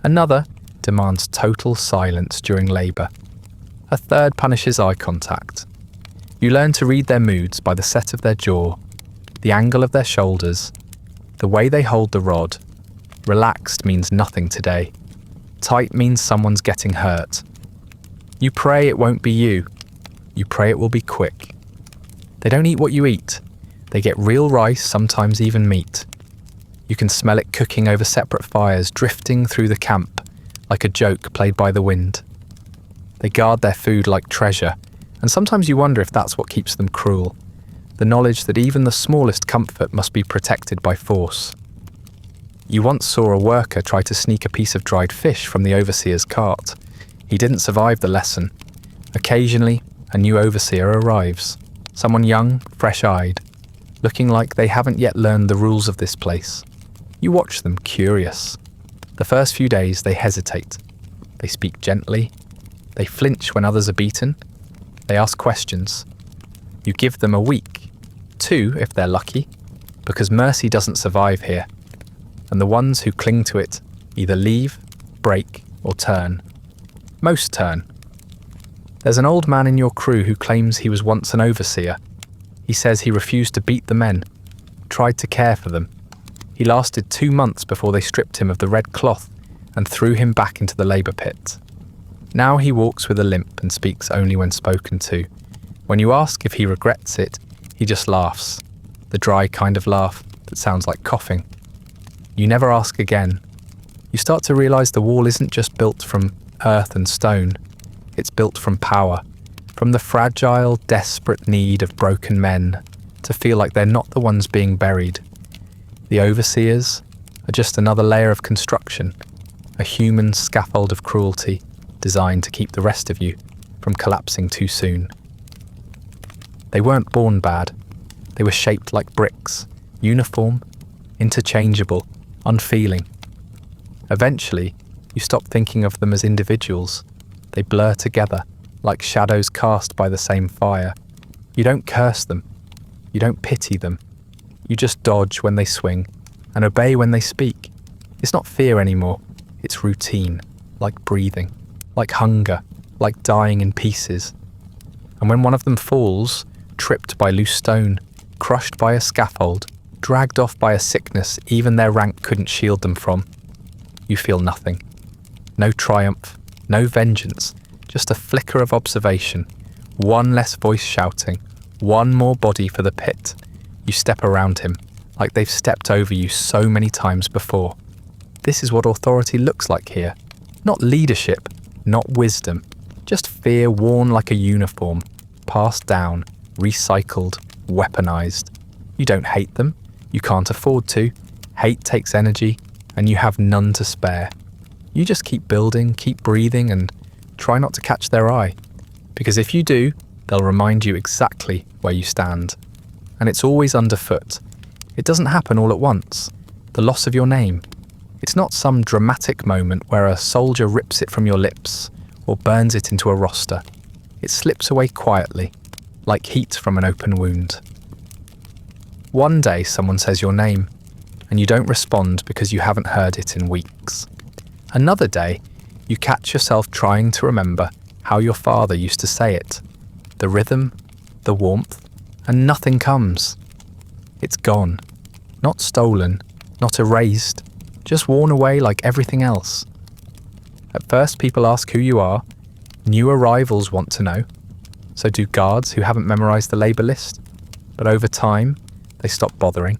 Another demands total silence during labour. A third punishes eye contact. You learn to read their moods by the set of their jaw, the angle of their shoulders, the way they hold the rod. Relaxed means nothing today. Tight means someone's getting hurt. You pray it won't be you. You pray it will be quick. They don't eat what you eat. They get real rice, sometimes even meat. You can smell it cooking over separate fires, drifting through the camp like a joke played by the wind. They guard their food like treasure, and sometimes you wonder if that's what keeps them cruel. The knowledge that even the smallest comfort must be protected by force. You once saw a worker try to sneak a piece of dried fish from the overseer's cart. He didn't survive the lesson. Occasionally, a new overseer arrives. Someone young, fresh-eyed, looking like they haven't yet learned the rules of this place. You watch them, curious. The first few days, they hesitate. They speak gently. They flinch when others are beaten. They ask questions. You give them a week, 2 if they're lucky, because mercy doesn't survive here. And the ones who cling to it either leave, break, or turn. Most turn. There's an old man in your crew who claims he was once an overseer. He says he refused to beat the men, tried to care for them. He lasted 2 months before they stripped him of the red cloth and threw him back into the labour pit. Now he walks with a limp and speaks only when spoken to. When you ask if he regrets it, he just laughs, the dry kind of laugh that sounds like coughing. You never ask again. You start to realise the wall isn't just built from earth and stone. It's built from power, from the fragile, desperate need of broken men to feel like they're not the ones being buried. The overseers are just another layer of construction, a human scaffold of cruelty designed to keep the rest of you from collapsing too soon. They weren't born bad. They were shaped like bricks, uniform, interchangeable, unfeeling. Eventually, you stop thinking of them as individuals. They blur together, like shadows cast by the same fire. You don't curse them. You don't pity them. You just dodge when they swing and obey when they speak. It's not fear anymore. It's routine, like breathing, like hunger, like dying in pieces. And when one of them falls, tripped by loose stone, crushed by a scaffold, dragged off by a sickness even their rank couldn't shield them from, you feel nothing. No triumph, no vengeance, just a flicker of observation, one less voice shouting, one more body for the pit. You step around him, like they've stepped over you so many times before. This is what authority looks like here. Not leadership, not wisdom, just fear worn like a uniform, passed down, recycled, weaponized. You don't hate them, you can't afford to. Hate takes energy, and you have none to spare. You just keep building, keep breathing, and try not to catch their eye. Because if you do, they'll remind you exactly where you stand. And it's always underfoot. It doesn't happen all at once. The loss of your name. It's not some dramatic moment where a soldier rips it from your lips or burns it into a roster. It slips away quietly, like heat from an open wound. One day someone says your name, and you don't respond because you haven't heard it in weeks. Another day, you catch yourself trying to remember how your father used to say it. The rhythm, the warmth, and nothing comes. It's gone. Not stolen, not erased, just worn away like everything else. At first people ask who you are, new arrivals want to know, so do guards who haven't memorized the labour list. But over time, they stop bothering.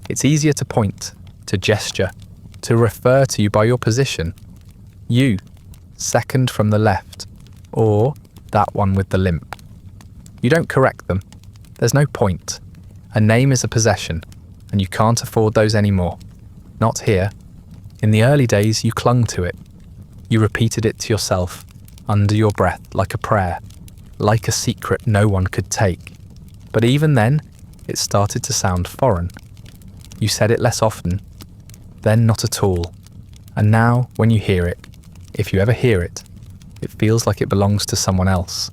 It's easier to point, to gesture, to refer to you by your position. You, second from the left, or that one with the limp. You don't correct them. There's no point. A name is a possession, and you can't afford those anymore. Not here. In the early days, you clung to it. You repeated it to yourself, under your breath, like a prayer, like a secret no one could take. But even then, it started to sound foreign. You said it less often, then not at all. And now, when you hear it, if you ever hear it, it feels like it belongs to someone else.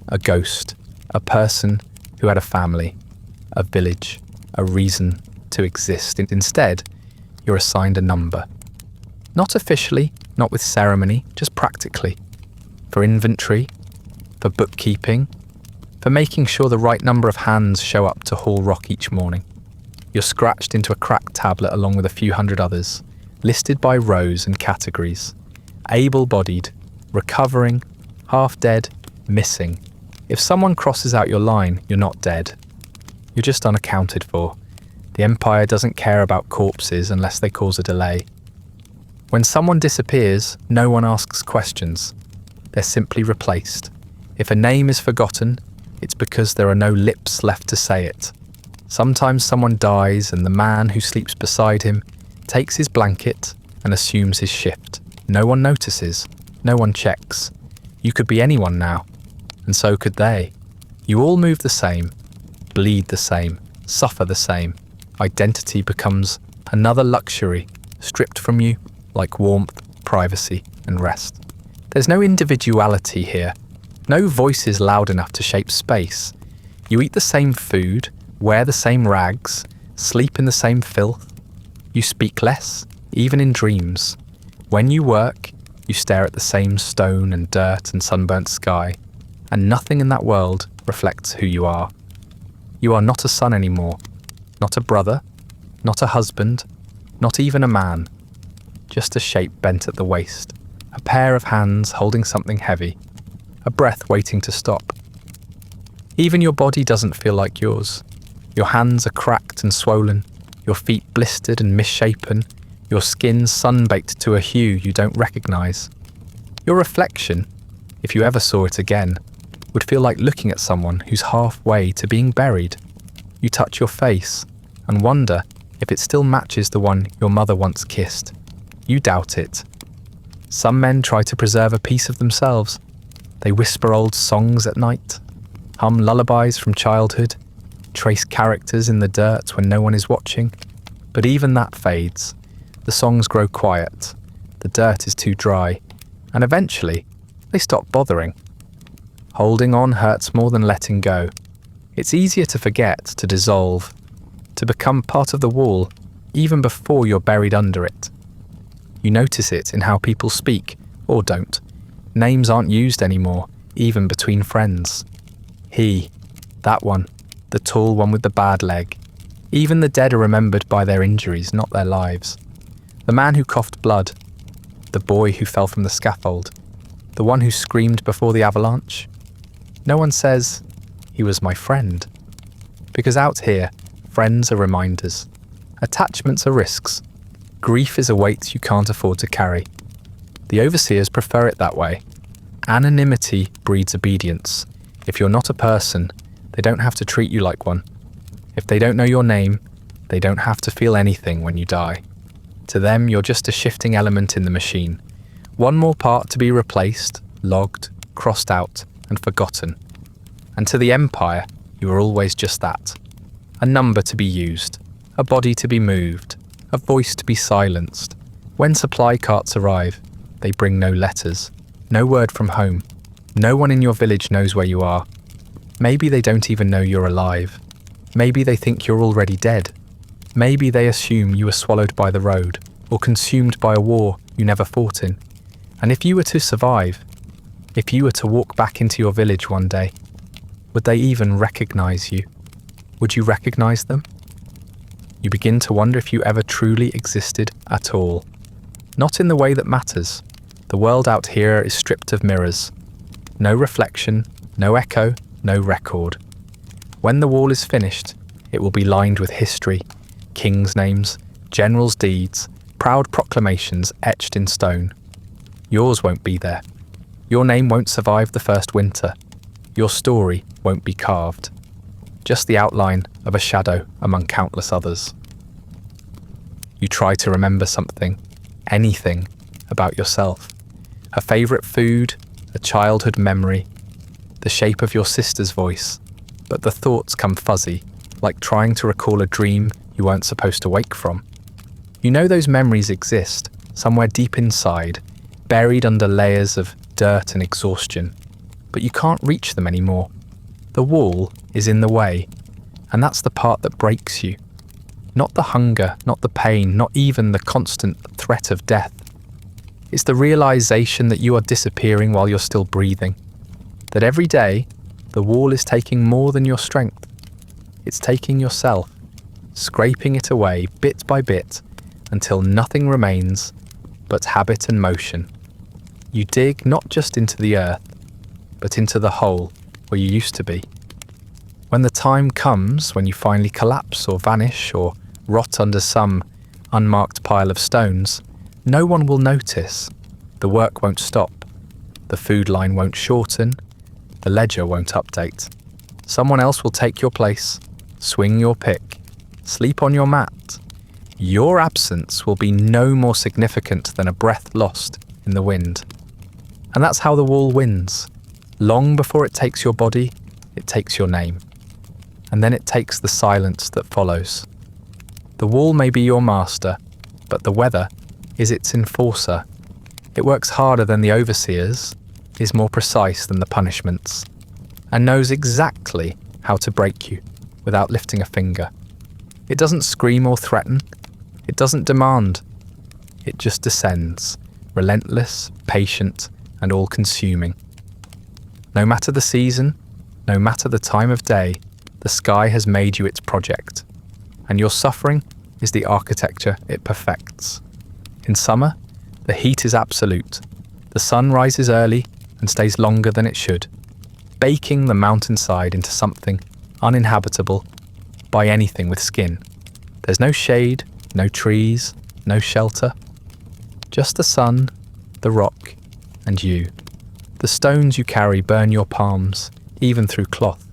A ghost, a person who had a family, a village, a reason to exist. Instead, you're assigned a number. Not officially, not with ceremony, just practically. For inventory, for bookkeeping, for making sure the right number of hands show up to haul rock each morning. You're scratched into a cracked tablet along with a few hundred others, listed by rows and categories. Able-bodied, recovering, half-dead, missing. If someone crosses out your line, you're not dead. You're just unaccounted for. The Empire doesn't care about corpses unless they cause a delay. When someone disappears, no one asks questions. They're simply replaced. If a name is forgotten, it's because there are no lips left to say it. Sometimes someone dies and the man who sleeps beside him takes his blanket and assumes his shift. No one notices. No one checks. You could be anyone now, and so could they. You all move the same, bleed the same, suffer the same. Identity becomes another luxury stripped from you like warmth, privacy, and rest. There's no individuality here. No voices loud enough to shape space. You eat the same food, wear the same rags, sleep in the same filth. You speak less, even in dreams. When you work, you stare at the same stone and dirt and sunburnt sky, and nothing in that world reflects who you are. You are not a son anymore, not a brother, not a husband, not even a man. Just a shape bent at the waist, a pair of hands holding something heavy, a breath waiting to stop. Even your body doesn't feel like yours. Your hands are cracked and swollen, your feet blistered and misshapen, your skin sun-baked to a hue you don't recognize. Your reflection, if you ever saw it again, would feel like looking at someone who's halfway to being buried. You touch your face and wonder if it still matches the one your mother once kissed. You doubt it. Some men try to preserve a piece of themselves. They whisper old songs at night, hum lullabies from childhood, trace characters in the dirt when no one is watching. But even that fades. The songs grow quiet, the dirt is too dry, and eventually they stop bothering. Holding on hurts more than letting go. It's easier to forget, to dissolve, to become part of the wall, even before you're buried under it. You notice it in how people speak, or don't. Names aren't used anymore, even between friends. He, that one, the tall one with the bad leg. Even the dead are remembered by their injuries, not their lives. The man who coughed blood, the boy who fell from the scaffold, the one who screamed before the avalanche. No one says, he was my friend. Because out here, friends are reminders. Attachments are risks. Grief is a weight you can't afford to carry. The overseers prefer it that way. Anonymity breeds obedience. If you're not a person, they don't have to treat you like one. If they don't know your name, they don't have to feel anything when you die. To them, you're just a shifting element in the machine. One more part to be replaced, logged, crossed out, and forgotten. And to the Empire, you are always just that. A number to be used, a body to be moved, a voice to be silenced. When supply carts arrive, they bring no letters, no word from home. No one in your village knows where you are. Maybe they don't even know you're alive. Maybe they think you're already dead. Maybe they assume you were swallowed by the road or consumed by a war you never fought in. And if you were to survive, if you were to walk back into your village one day, would they even recognize you? Would you recognize them? You begin to wonder if you ever truly existed at all. Not in the way that matters. The world out here is stripped of mirrors. No reflection, no echo, no record. When the wall is finished, it will be lined with history, kings' names, generals' deeds, proud proclamations etched in stone. Yours won't be there. Your name won't survive the first winter. Your story won't be carved. Just the outline of a shadow among countless others. You try to remember something, anything, about yourself. A favourite food, a childhood memory, the shape of your sister's voice, but the thoughts come fuzzy, like trying to recall a dream you weren't supposed to wake from. You know those memories exist, somewhere deep inside, buried under layers of dirt and exhaustion, but you can't reach them anymore. The wall is in the way, and that's the part that breaks you. Not the hunger, not the pain, not even the constant threat of death. It's the realization that you are disappearing while you're still breathing. That every day, the wall is taking more than your strength. It's taking yourself, scraping it away bit by bit until nothing remains but habit and motion. You dig not just into the earth, but into the hole where you used to be. When the time comes when you finally collapse or vanish or rot under some unmarked pile of stones, no one will notice. The work won't stop. The food line won't shorten. The ledger won't update. Someone else will take your place, swing your pick, sleep on your mat. Your absence will be no more significant than a breath lost in the wind. And that's how the wall wins. Long before it takes your body, it takes your name. And then it takes the silence that follows. The wall may be your master, but the weather is its enforcer. It works harder than the overseers, is more precise than the punishments, and knows exactly how to break you without lifting a finger. It doesn't scream or threaten. It doesn't demand. It just descends, relentless, patient, and all-consuming. No matter the season, no matter the time of day, the sky has made you its project, and your suffering is the architecture it perfects. In summer, the heat is absolute. The sun rises early and stays longer than it should, baking the mountainside into something uninhabitable by anything with skin. There's no shade, no trees, no shelter. Just the sun, the rock, and you. The stones you carry burn your palms, even through cloth.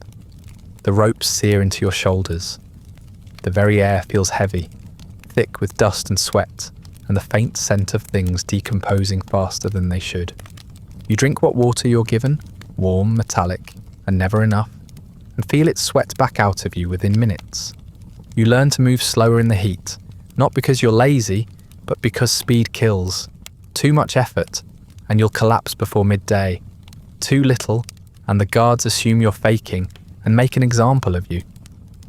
The ropes sear into your shoulders. The very air feels heavy, thick with dust and sweat, and the faint scent of things decomposing faster than they should. You drink what water you're given, warm, metallic, and never enough, and feel it sweat back out of you within minutes. You learn to move slower in the heat, not because you're lazy, but because speed kills. Too much effort, and you'll collapse before midday. Too little, and the guards assume you're faking and make an example of you.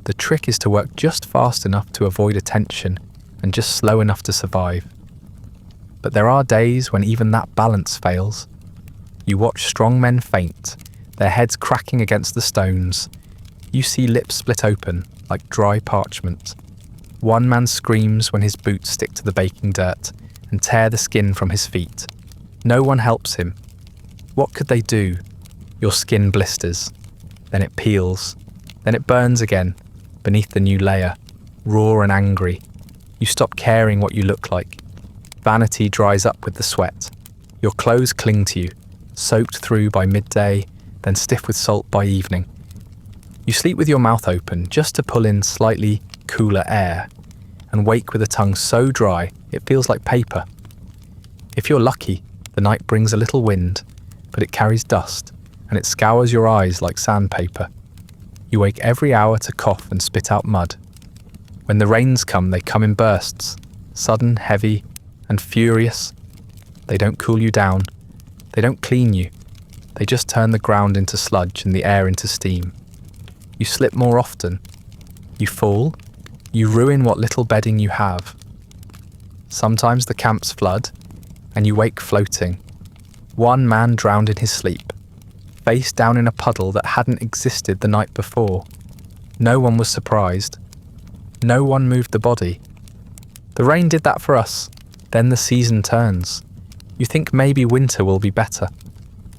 The trick is to work just fast enough to avoid attention and just slow enough to survive. But there are days when even that balance fails. You watch strong men faint, their heads cracking against the stones. You see lips split open like dry parchment. One man screams when his boots stick to the baking dirt and tear the skin from his feet. No one helps him. What could they do? Your skin blisters. Then it peels. Then it burns again, beneath the new layer, raw and angry. You stop caring what you look like. Vanity dries up with the sweat. Your clothes cling to you, soaked through by midday, then stiff with salt by evening. You sleep with your mouth open just to pull in slightly cooler air, and wake with a tongue so dry it feels like paper. If you're lucky, the night brings a little wind, but it carries dust, and it scours your eyes like sandpaper. You wake every hour to cough and spit out mud. When the rains come, they come in bursts, sudden, heavy, and furious. They don't cool you down. They don't clean you. They just turn the ground into sludge and the air into steam. You slip more often. You fall. You ruin what little bedding you have. Sometimes the camps flood, and you wake floating. One man drowned in his sleep, face down in a puddle that hadn't existed the night before. No one was surprised. No one moved the body. The rain did that for us. Then the season turns. You think maybe winter will be better,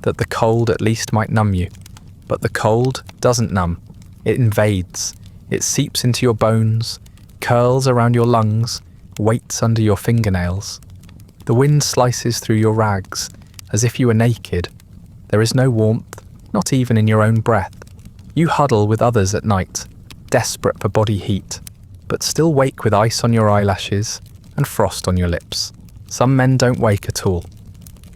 that the cold at least might numb you. But the cold doesn't numb. It invades. It seeps into your bones, curls around your lungs, waits under your fingernails. The wind slices through your rags, as if you were naked. There is no warmth, not even in your own breath. You huddle with others at night, desperate for body heat, but still wake with ice on your eyelashes and frost on your lips. Some men don't wake at all.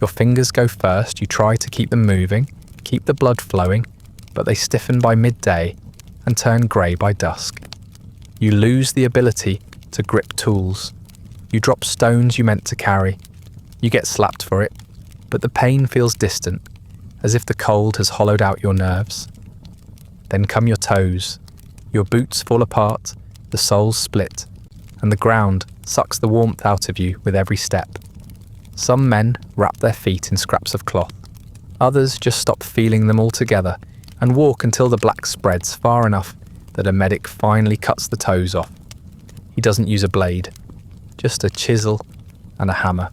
Your fingers go first, you try to keep them moving, keep the blood flowing, but they stiffen by midday and turn grey by dusk. You lose the ability to grip tools. You drop stones you meant to carry. You get slapped for it, but the pain feels distant, as if the cold has hollowed out your nerves. Then come your toes. Your boots fall apart, the soles split, and the ground sucks the warmth out of you with every step. Some men wrap their feet in scraps of cloth. Others just stop feeling them altogether and walk until the black spreads far enough that a medic finally cuts the toes off. He doesn't use a blade, just a chisel and a hammer.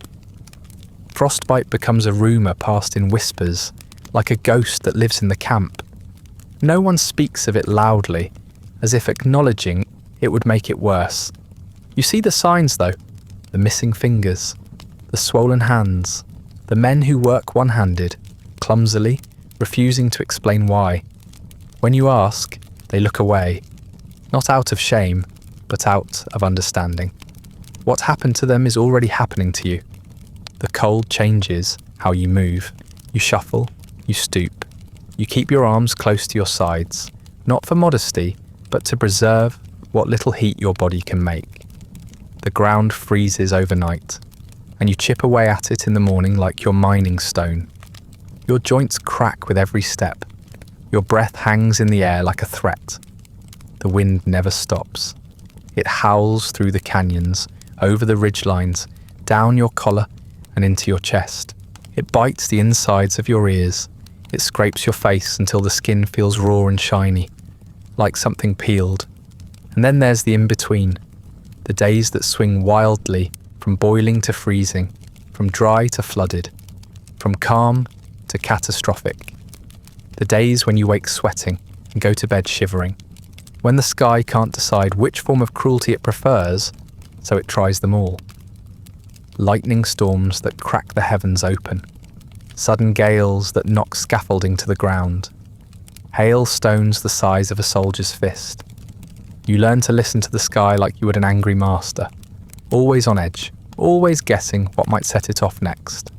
Frostbite becomes a rumour passed in whispers, like a ghost that lives in the camp. No one speaks of it loudly, as if acknowledging it would make it worse. You see the signs though, the missing fingers, the swollen hands, the men who work one-handed, clumsily, refusing to explain why. When you ask, they look away, not out of shame, but out of understanding. What happened to them is already happening to you. The cold changes how you move. You shuffle, you stoop, you keep your arms close to your sides, not for modesty, but to preserve what little heat your body can make. The ground freezes overnight, and you chip away at it in the morning like your mining stone. Your joints crack with every step. Your breath hangs in the air like a threat. The wind never stops. It howls through the canyons, over the ridgelines, down your collar and into your chest. It bites the insides of your ears. It scrapes your face until the skin feels raw and shiny, like something peeled. And then there's the in-between, the days that swing wildly from boiling to freezing, from dry to flooded, from calm to catastrophic. The days when you wake sweating and go to bed shivering, when the sky can't decide which form of cruelty it prefers, so it tries them all. Lightning storms that crack the heavens open, sudden gales that knock scaffolding to the ground, hailstones the size of a soldier's fist. You learn to listen to the sky like you would an angry master, always on edge, always guessing what might set it off next.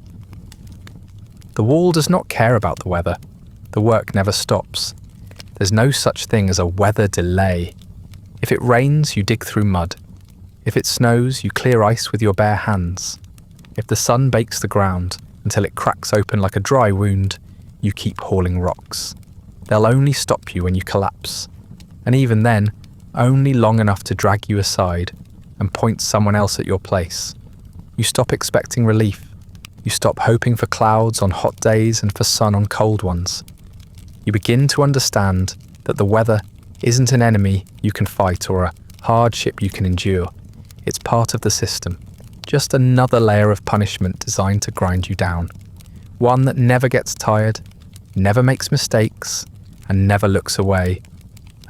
The wall does not care about the weather. The work never stops. There's no such thing as a weather delay. If it rains, you dig through mud. If it snows, you clear ice with your bare hands. If the sun bakes the ground until it cracks open like a dry wound, you keep hauling rocks. They'll only stop you when you collapse, and even then, only long enough to drag you aside and point someone else at your place. You stop expecting relief. You stop hoping for clouds on hot days and for sun on cold ones. You begin to understand that the weather isn't an enemy you can fight or a hardship you can endure. It's part of the system, just another layer of punishment designed to grind you down. One that never gets tired, never makes mistakes, and never looks away.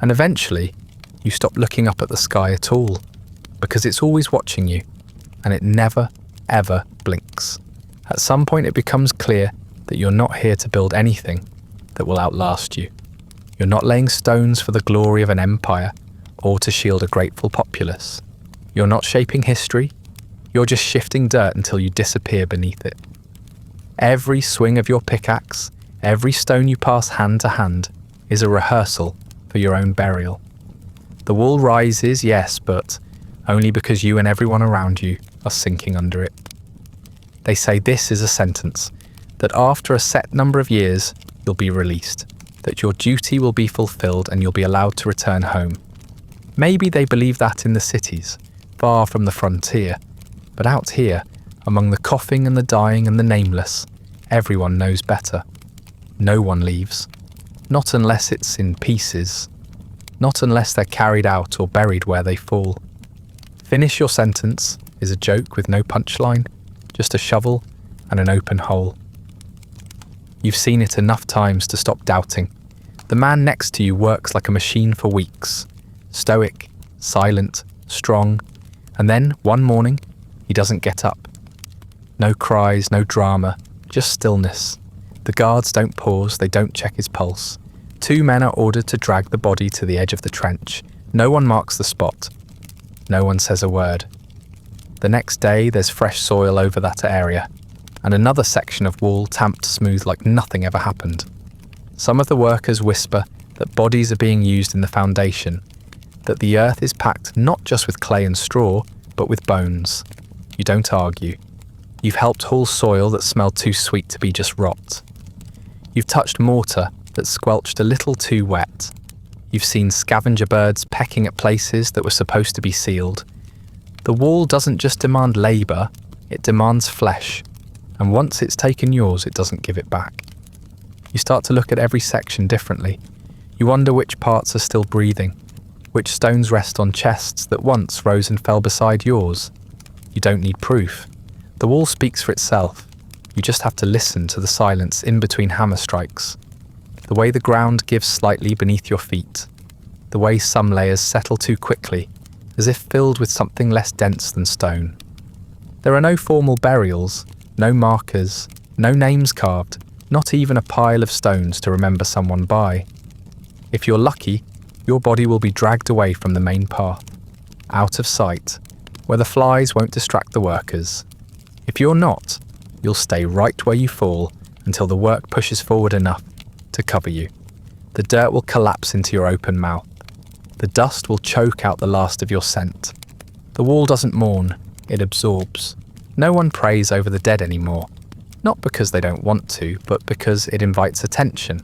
And eventually, you stop looking up at the sky at all, because it's always watching you, and it never, ever blinks. At some point it becomes clear that you're not here to build anything that will outlast you. You're not laying stones for the glory of an empire or to shield a grateful populace. You're not shaping history. You're just shifting dirt until you disappear beneath it. Every swing of your pickaxe, every stone you pass hand to hand, is a rehearsal for your own burial. The wall rises, yes, but only because you and everyone around you are sinking under it. They say this is a sentence, that after a set number of years, you'll be released, that your duty will be fulfilled and you'll be allowed to return home. Maybe they believe that in the cities, far from the frontier, but out here, among the coughing and the dying and the nameless, everyone knows better. No one leaves, not unless it's in pieces, not unless they're carried out or buried where they fall. Finish your sentence is a joke with no punchline, just a shovel and an open hole. You've seen it enough times to stop doubting. The man next to you works like a machine for weeks, stoic, silent, strong, and then, one morning, he doesn't get up. No cries, no drama, just stillness. The guards don't pause, they don't check his pulse. 2 men are ordered to drag the body to the edge of the trench. No one marks the spot. No one says a word. The next day, there's fresh soil over that area, and another section of wall tamped smooth like nothing ever happened. Some of the workers whisper that bodies are being used in the foundation, that the earth is packed not just with clay and straw, but with bones. You don't argue. You've helped haul soil that smelled too sweet to be just rot. You've touched mortar that squelched a little too wet. You've seen scavenger birds pecking at places that were supposed to be sealed. The wall doesn't just demand labour, it demands flesh, and once it's taken yours, it doesn't give it back. You start to look at every section differently. You wonder which parts are still breathing, which stones rest on chests that once rose and fell beside yours. You don't need proof. The wall speaks for itself. You just have to listen to the silence in between hammer strikes. the way the ground gives slightly beneath your feet, the way some layers settle too quickly, as if filled with something less dense than stone. There are no formal burials, no markers, no names carved, not even a pile of stones to remember someone by. If you're lucky, your body will be dragged away from the main path, out of sight, where the flies won't distract the workers. If you're not, you'll stay right where you fall until the work pushes forward enough to cover you. The dirt will collapse into your open mouth. The dust will choke out the last of your scent. The wall doesn't mourn, it absorbs. No one prays over the dead anymore, not because they don't want to, but because it invites attention.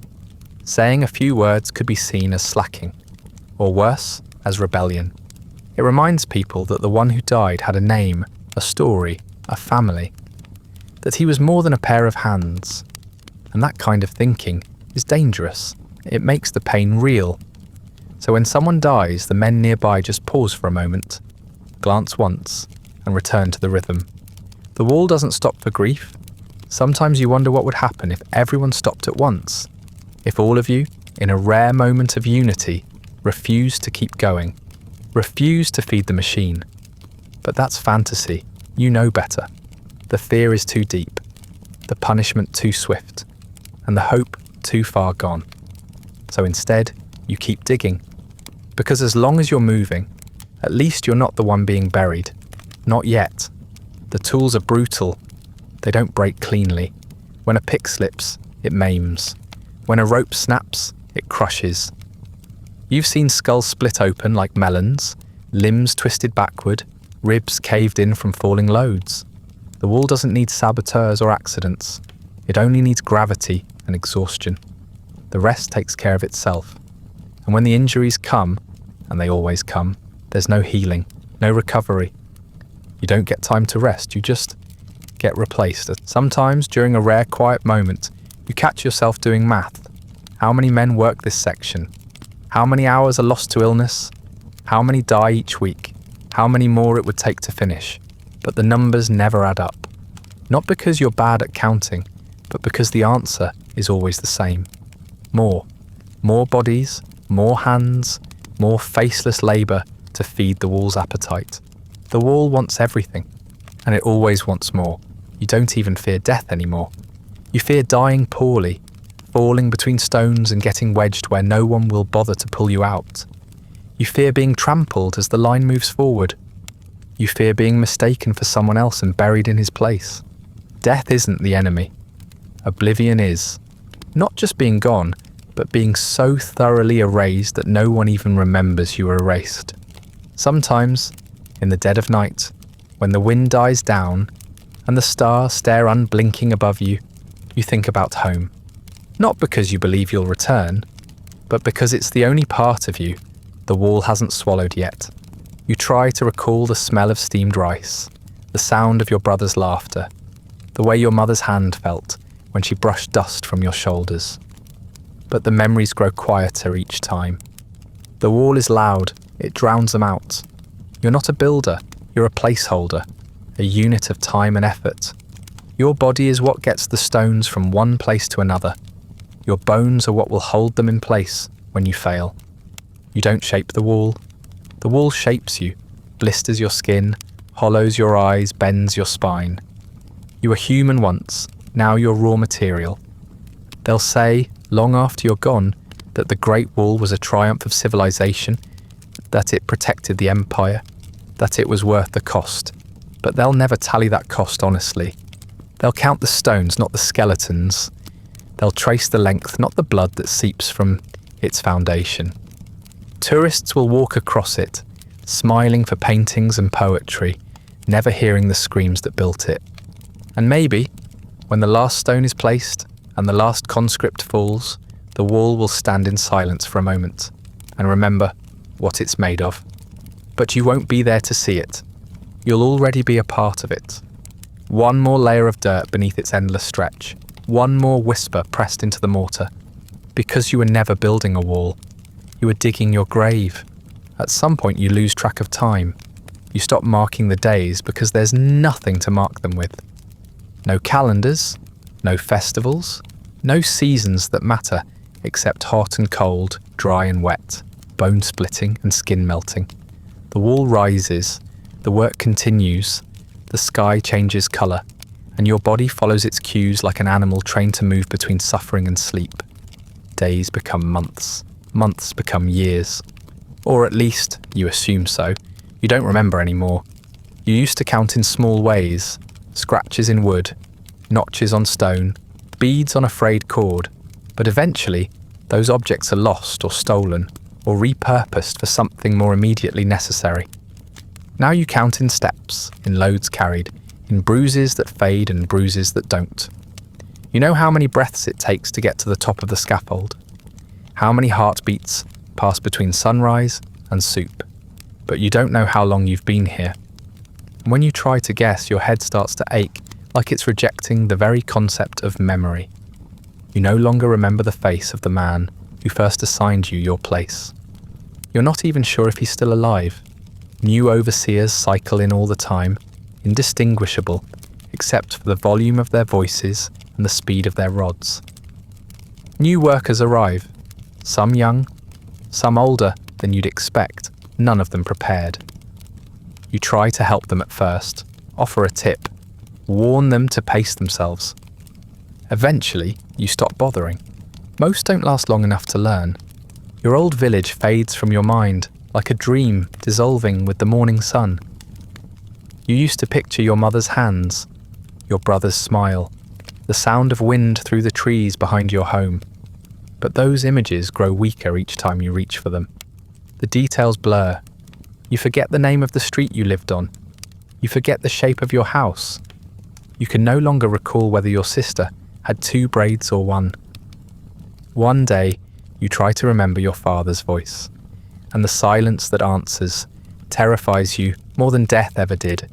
Saying a few words could be seen as slacking, or worse, as rebellion. It reminds people that the one who died had a name, a story, a family, that he was more than a pair of hands. And that kind of thinking is dangerous. It makes the pain real. So when someone dies, the men nearby just pause for a moment, glance once, and return to the rhythm. The wall doesn't stop for grief. Sometimes you wonder what would happen if everyone stopped at once. If all of you, in a rare moment of unity, refused to keep going, refused to feed the machine. But that's fantasy. You know better. The fear is too deep, the punishment too swift, and the hope too far gone. So instead, you keep digging. Because as long as you're moving, at least you're not the one being buried. Not yet. The tools are brutal. They don't break cleanly. When a pick slips, it maims. When a rope snaps, it crushes. You've seen skulls split open like melons, limbs twisted backward, ribs caved in from falling loads. The wall doesn't need saboteurs or accidents. It only needs gravity and exhaustion. The rest takes care of itself. And when the injuries come, and they always come, there's no healing, no recovery. You don't get time to rest, you just get replaced. Sometimes, during a rare quiet moment, you catch yourself doing math. How many men work this section? How many hours are lost to illness? How many die each week? How many more it would take to finish? But the numbers never add up. Not because you're bad at counting, but because the answer is always the same. More. More bodies, more hands, more faceless labour to feed the wall's appetite. The wall wants everything, and it always wants more. You don't even fear death anymore. You fear dying poorly, falling between stones and getting wedged where no one will bother to pull you out. You fear being trampled as the line moves forward. You fear being mistaken for someone else and buried in his place. Death isn't the enemy. Oblivion is. Not just being gone, but being so thoroughly erased that no one even remembers you were erased. Sometimes, in the dead of night, when the wind dies down and the stars stare unblinking above you, you think about home. Not because you believe you'll return, but because it's the only part of you the wall hasn't swallowed yet. You try to recall the smell of steamed rice, the sound of your brother's laughter, the way your mother's hand felt when she brushed dust from your shoulders. But the memories grow quieter each time. The wall is loud, it drowns them out. You're not a builder, you're a placeholder, a unit of time and effort. Your body is what gets the stones from one place to another. Your bones are what will hold them in place when you fail. You don't shape the wall shapes you, blisters your skin, hollows your eyes, bends your spine. You were human once, now you're raw material. They'll say, long after you're gone, that the Great Wall was a triumph of civilization, that it protected the empire, that it was worth the cost. But they'll never tally that cost honestly. They'll count the stones, not the skeletons. They'll trace the length, not the blood that seeps from its foundation. Tourists will walk across it, smiling for paintings and poetry, never hearing the screams that built it. And maybe, when the last stone is placed and the last conscript falls, the wall will stand in silence for a moment and remember what it's made of. But you won't be there to see it. You'll already be a part of it. One more layer of dirt beneath its endless stretch. One more whisper pressed into the mortar. Because you were never building a wall. You were digging your grave. At some point you lose track of time. You stop marking the days because there's nothing to mark them with. No calendars, no festivals, no seasons that matter except hot and cold, dry and wet, bone splitting and skin melting. The wall rises, the work continues, the sky changes colour, and your body follows its cues like an animal trained to move between suffering and sleep. Days become months, months become years. Or at least, you assume so. You don't remember anymore. You used to count in small ways, scratches in wood, notches on stone, beads on a frayed cord, but eventually those objects are lost or stolen or repurposed for something more immediately necessary. Now you count in steps, in loads carried, in bruises that fade and bruises that don't. You know how many breaths it takes to get to the top of the scaffold, how many heartbeats pass between sunrise and soup, but you don't know how long you've been here. And when you try to guess, your head starts to ache like it's rejecting the very concept of memory. You no longer remember the face of the man who first assigned you your place. You're not even sure if he's still alive. New overseers cycle in all the time, indistinguishable, except for the volume of their voices and the speed of their rods. New workers arrive, some young, some older than you'd expect, none of them prepared. You try to help them at first, offer a tip, warn them to pace themselves. Eventually, you stop bothering. Most don't last long enough to learn. Your old village fades from your mind, like a dream dissolving with the morning sun. You used to picture your mother's hands, your brother's smile, the sound of wind through the trees behind your home. But those images grow weaker each time you reach for them. The details blur. You forget the name of the street you lived on. You forget the shape of your house. You can no longer recall whether your sister had 2 braids or 1. One day, you try to remember your father's voice, and the silence that answers terrifies you more than death ever did.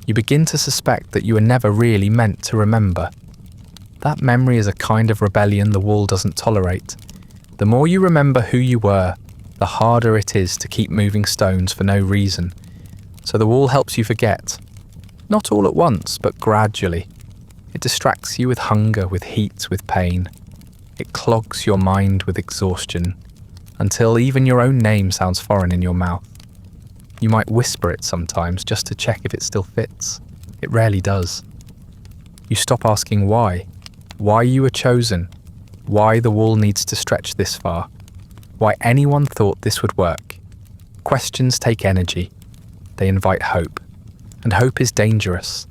You begin to suspect that you were never really meant to remember. That memory is a kind of rebellion the wall doesn't tolerate. The more you remember who you were, the harder it is to keep moving stones for no reason. So the wall helps you forget. Not all at once, but gradually. It distracts you with hunger, with heat, with pain. It clogs your mind with exhaustion, until even your own name sounds foreign in your mouth. You might whisper it sometimes just to check if it still fits. It rarely does. You stop asking why you were chosen, why the wall needs to stretch this far, why anyone thought this would work. Questions take energy. They invite hope. And hope is dangerous.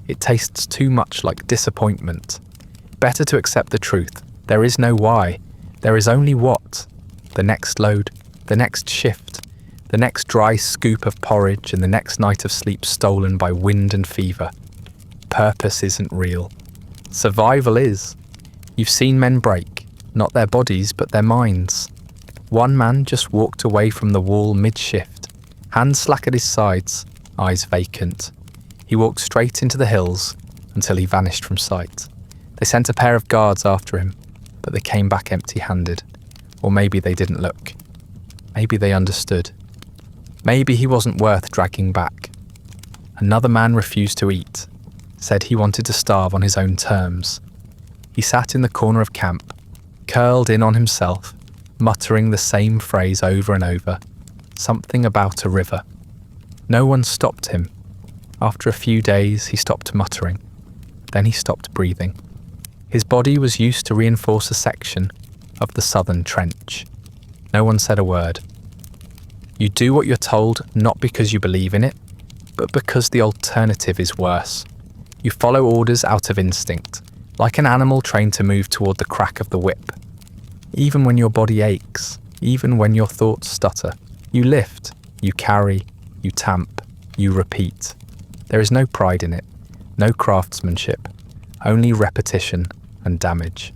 It tastes too much like disappointment. Better to accept the truth. There is no why. There is only what. The next load, the next shift, the next dry scoop of porridge, and the next night of sleep stolen by wind and fever. Purpose isn't real. Survival is. You've seen men break, not their bodies, but their minds. One man just walked away from the wall mid-shift, hands slack at his sides, eyes vacant. He walked straight into the hills until he vanished from sight. They sent a pair of guards after him, but they came back empty-handed. Or maybe they didn't look. Maybe they understood. Maybe he wasn't worth dragging back. Another man refused to eat, said he wanted to starve on his own terms. He sat in the corner of camp, curled in on himself, muttering the same phrase over and over, something about a river. No one stopped him. After a few days, he stopped muttering. Then he stopped breathing. His body was used to reinforce a section of the southern trench. No one said a word. You do what you're told not because you believe in it, but because the alternative is worse. You follow orders out of instinct, like an animal trained to move toward the crack of the whip. Even when your body aches, even when your thoughts stutter, you lift, you carry, you tamp, you repeat. There is no pride in it, no craftsmanship, only repetition and damage.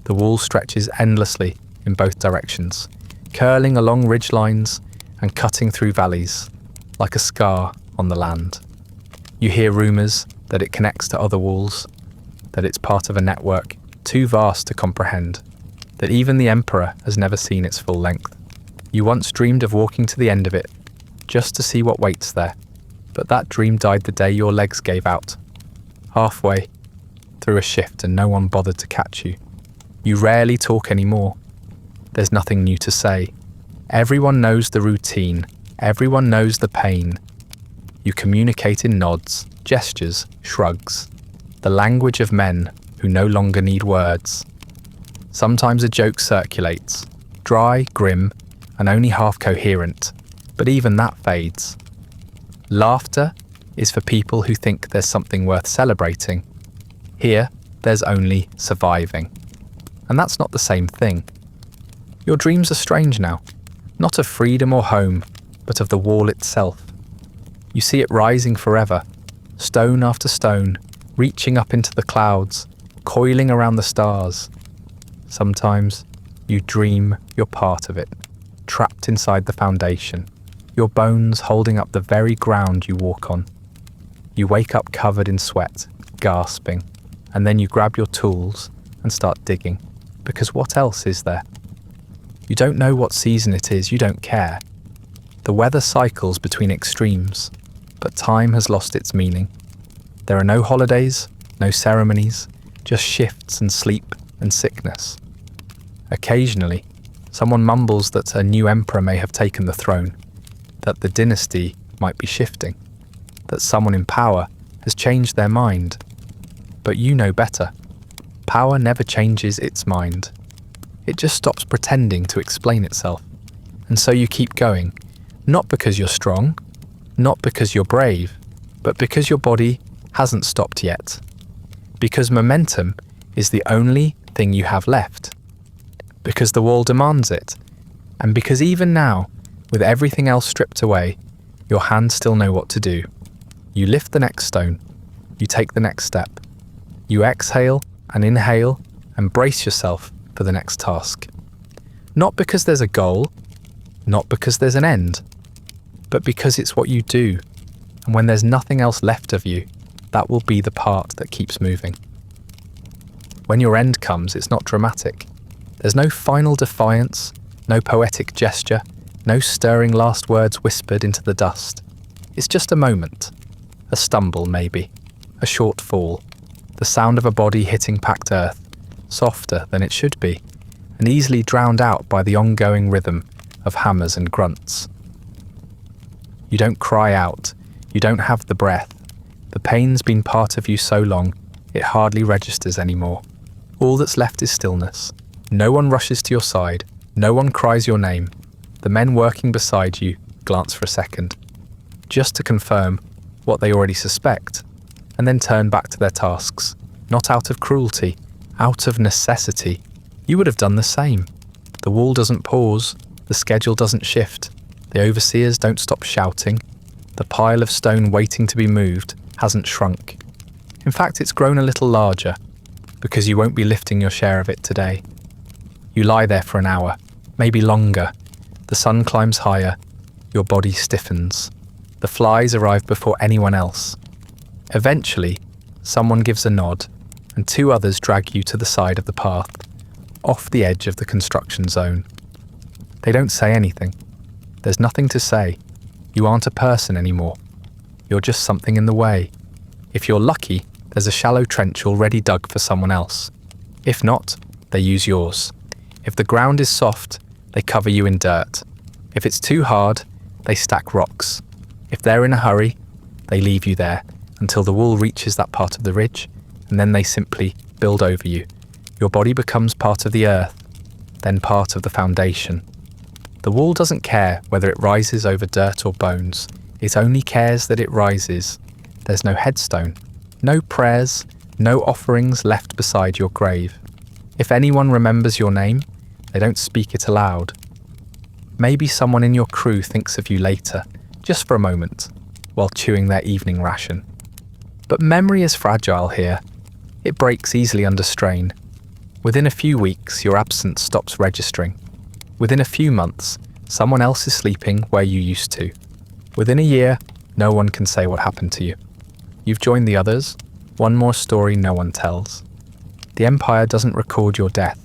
The wall stretches endlessly in both directions, curling along ridgelines and cutting through valleys, like a scar on the land. You hear rumours that it connects to other walls, that it's part of a network too vast to comprehend, that even the emperor has never seen its full length. You once dreamed of walking to the end of it, just to see what waits there, but that dream died the day your legs gave out, halfway through a shift and no one bothered to catch you. You rarely talk anymore. There's nothing new to say. Everyone knows the routine. Everyone knows the pain. You communicate in nods, gestures, shrugs. The language of men who no longer need words. Sometimes a joke circulates, dry, grim, and only half coherent, but even that fades. Laughter is for people who think there's something worth celebrating. Here, there's only surviving. And that's not the same thing. Your dreams are strange now, not of freedom or home, but of the wall itself. You see it rising forever, stone after stone, reaching up into the clouds, coiling around the stars. Sometimes you dream you're part of it, trapped inside the foundation, your bones holding up the very ground you walk on. You wake up covered in sweat, gasping, and then you grab your tools and start digging, because what else is there? You don't know what season it is, you don't care. The weather cycles between extremes, but time has lost its meaning. There are no holidays, no ceremonies, just shifts and sleep and sickness. Occasionally, someone mumbles that a new emperor may have taken the throne, that the dynasty might be shifting, that someone in power has changed their mind. But you know better. Power never changes its mind. It just stops pretending to explain itself. And so you keep going, not because you're strong, not because you're brave, but because your body hasn't stopped yet. Because momentum is the only thing you have left. Because the wall demands it. And because even now, with everything else stripped away, your hands still know what to do. You lift the next stone. You take the next step. You exhale and inhale and brace yourself for the next task. Not because there's a goal, not because there's an end, but because it's what you do. And when there's nothing else left of you, that will be the part that keeps moving. When your end comes, it's not dramatic. There's no final defiance, no poetic gesture, no stirring last words whispered into the dust. It's just a moment. A stumble, maybe. A short fall. The sound of a body hitting packed earth, softer than it should be, and easily drowned out by the ongoing rhythm of hammers and grunts. You don't cry out. You don't have the breath. The pain's been part of you so long, it hardly registers anymore. All that's left is stillness. No one rushes to your side. No one cries your name. The men working beside you glance for a second, just to confirm what they already suspect, and then turn back to their tasks, not out of cruelty, out of necessity. You would have done the same. The wall doesn't pause. The schedule doesn't shift. The overseers don't stop shouting. The pile of stone waiting to be moved hasn't shrunk. In fact, it's grown a little larger, because you won't be lifting your share of it today. You lie there for an hour, maybe longer. The sun climbs higher. Your body stiffens. The flies arrive before anyone else. Eventually, someone gives a nod, and two others drag you to the side of the path, off the edge of the construction zone. They don't say anything. There's nothing to say. You aren't a person anymore. You're just something in the way. If you're lucky, there's a shallow trench already dug for someone else. If not, they use yours. If the ground is soft, they cover you in dirt. If it's too hard, they stack rocks. If they're in a hurry, they leave you there until the wall reaches that part of the ridge, and then they simply build over you. Your body becomes part of the earth, then part of the foundation. The wall doesn't care whether it rises over dirt or bones. It only cares that it rises. There's no headstone, no prayers, no offerings left beside your grave. If anyone remembers your name, they don't speak it aloud. Maybe someone in your crew thinks of you later, just for a moment, while chewing their evening ration. But memory is fragile here. It breaks easily under strain. Within a few weeks, your absence stops registering. Within a few months, someone else is sleeping where you used to. Within a year, no one can say what happened to you. You've joined the others, one more story no one tells. The Empire doesn't record your death.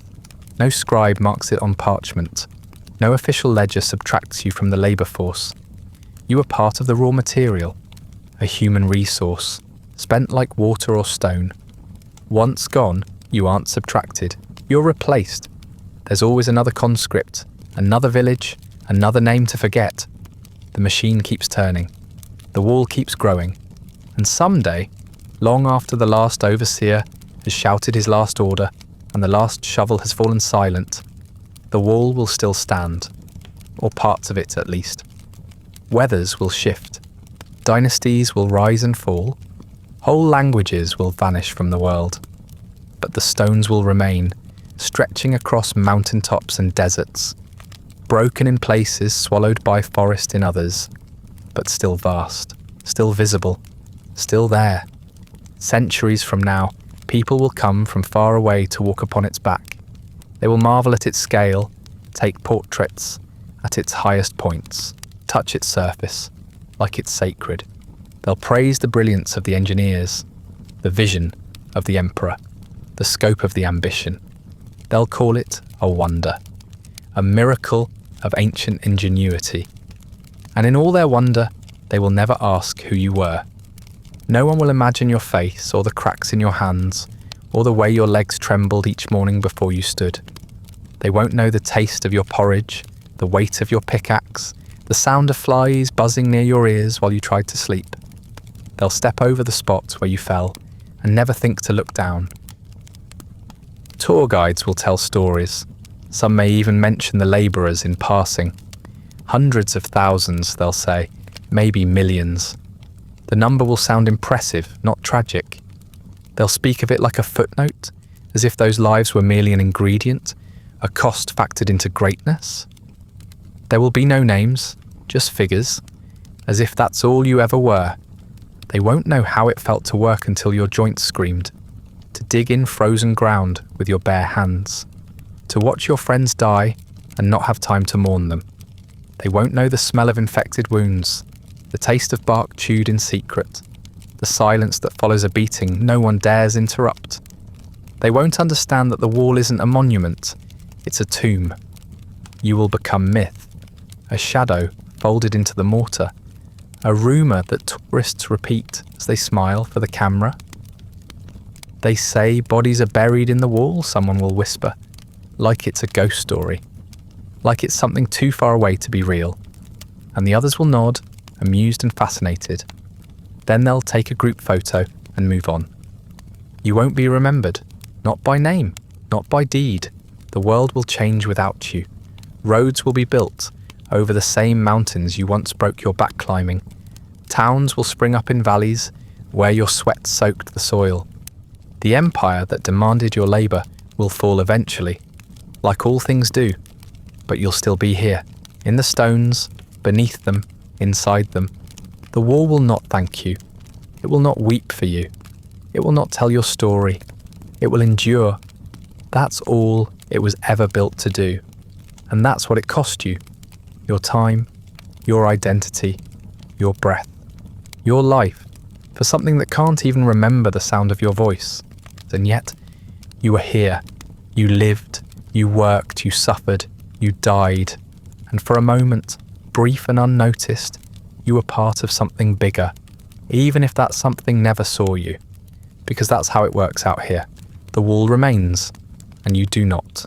No scribe marks it on parchment. No official ledger subtracts you from the labour force. You are part of the raw material, a human resource, spent like water or stone. Once gone, you aren't subtracted. You're replaced. There's always another conscript, another village, another name to forget. The machine keeps turning. The wall keeps growing. And someday, long after the last overseer has shouted his last order and the last shovel has fallen silent, the wall will still stand, or parts of it at least. Weathers will shift. Dynasties will rise and fall. Whole languages will vanish from the world. But the stones will remain, stretching across mountaintops and deserts, broken in places, swallowed by forest in others, but still vast, still visible, still there. Centuries from now, people will come from far away to walk upon its back. They will marvel at its scale, take portraits at its highest points, touch its surface, like it's sacred. They'll praise the brilliance of the engineers, the vision of the emperor, the scope of the ambition. They'll call it a wonder, a miracle of ancient ingenuity. And in all their wonder, they will never ask who you were. No one will imagine your face or the cracks in your hands or the way your legs trembled each morning before you stood. They won't know the taste of your porridge, the weight of your pickaxe, the sound of flies buzzing near your ears while you tried to sleep. They'll step over the spot where you fell and never think to look down. Tour guides will tell stories. Some may even mention the labourers in passing. Hundreds of thousands, they'll say, maybe millions. The number will sound impressive, not tragic. They'll speak of it like a footnote, as if those lives were merely an ingredient, a cost factored into greatness. There will be no names, just figures, as if that's all you ever were. They won't know how it felt to work until your joints screamed, to dig in frozen ground with your bare hands, to watch your friends die and not have time to mourn them. They won't know the smell of infected wounds, the taste of bark chewed in secret, the silence that follows a beating no one dares interrupt. They won't understand that the wall isn't a monument, it's a tomb. You will become myth, a shadow folded into the mortar, a rumour that tourists repeat as they smile for the camera. They say bodies are buried in the wall, someone will whisper, like it's a ghost story, like it's something too far away to be real. And the others will nod, amused and fascinated. Then they'll take a group photo and move on. You won't be remembered, not by name, not by deed. The world will change without you. Roads will be built over the same mountains you once broke your back climbing. Towns will spring up in valleys where your sweat soaked the soil. The empire that demanded your labour will fall eventually, like all things do, but you'll still be here, in the stones, beneath them, inside them. The wall will not thank you. It will not weep for you. It will not tell your story. It will endure. That's all it was ever built to do. And that's what it cost you. Your time, your identity, your breath, your life, for something that can't even remember the sound of your voice. And yet, you were here. You lived, you worked, you suffered, you died. And for a moment, brief and unnoticed, you were part of something bigger, even if that something never saw you. Because that's how it works out here. The wall remains, and you do not.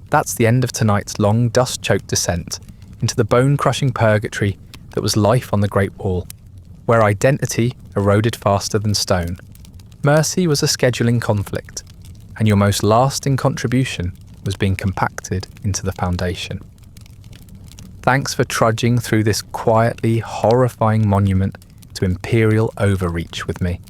That's the end of tonight's long, dust-choked descent into the bone-crushing purgatory that was life on the Great Wall, where identity eroded faster than stone. Mercy was a scheduling conflict, and your most lasting contribution was being compacted into the foundation. Thanks for trudging through this quietly horrifying monument to imperial overreach with me.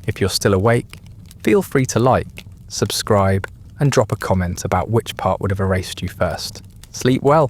If you're still awake, feel free to like, subscribe, and drop a comment about which part would have erased you first. Sleep well.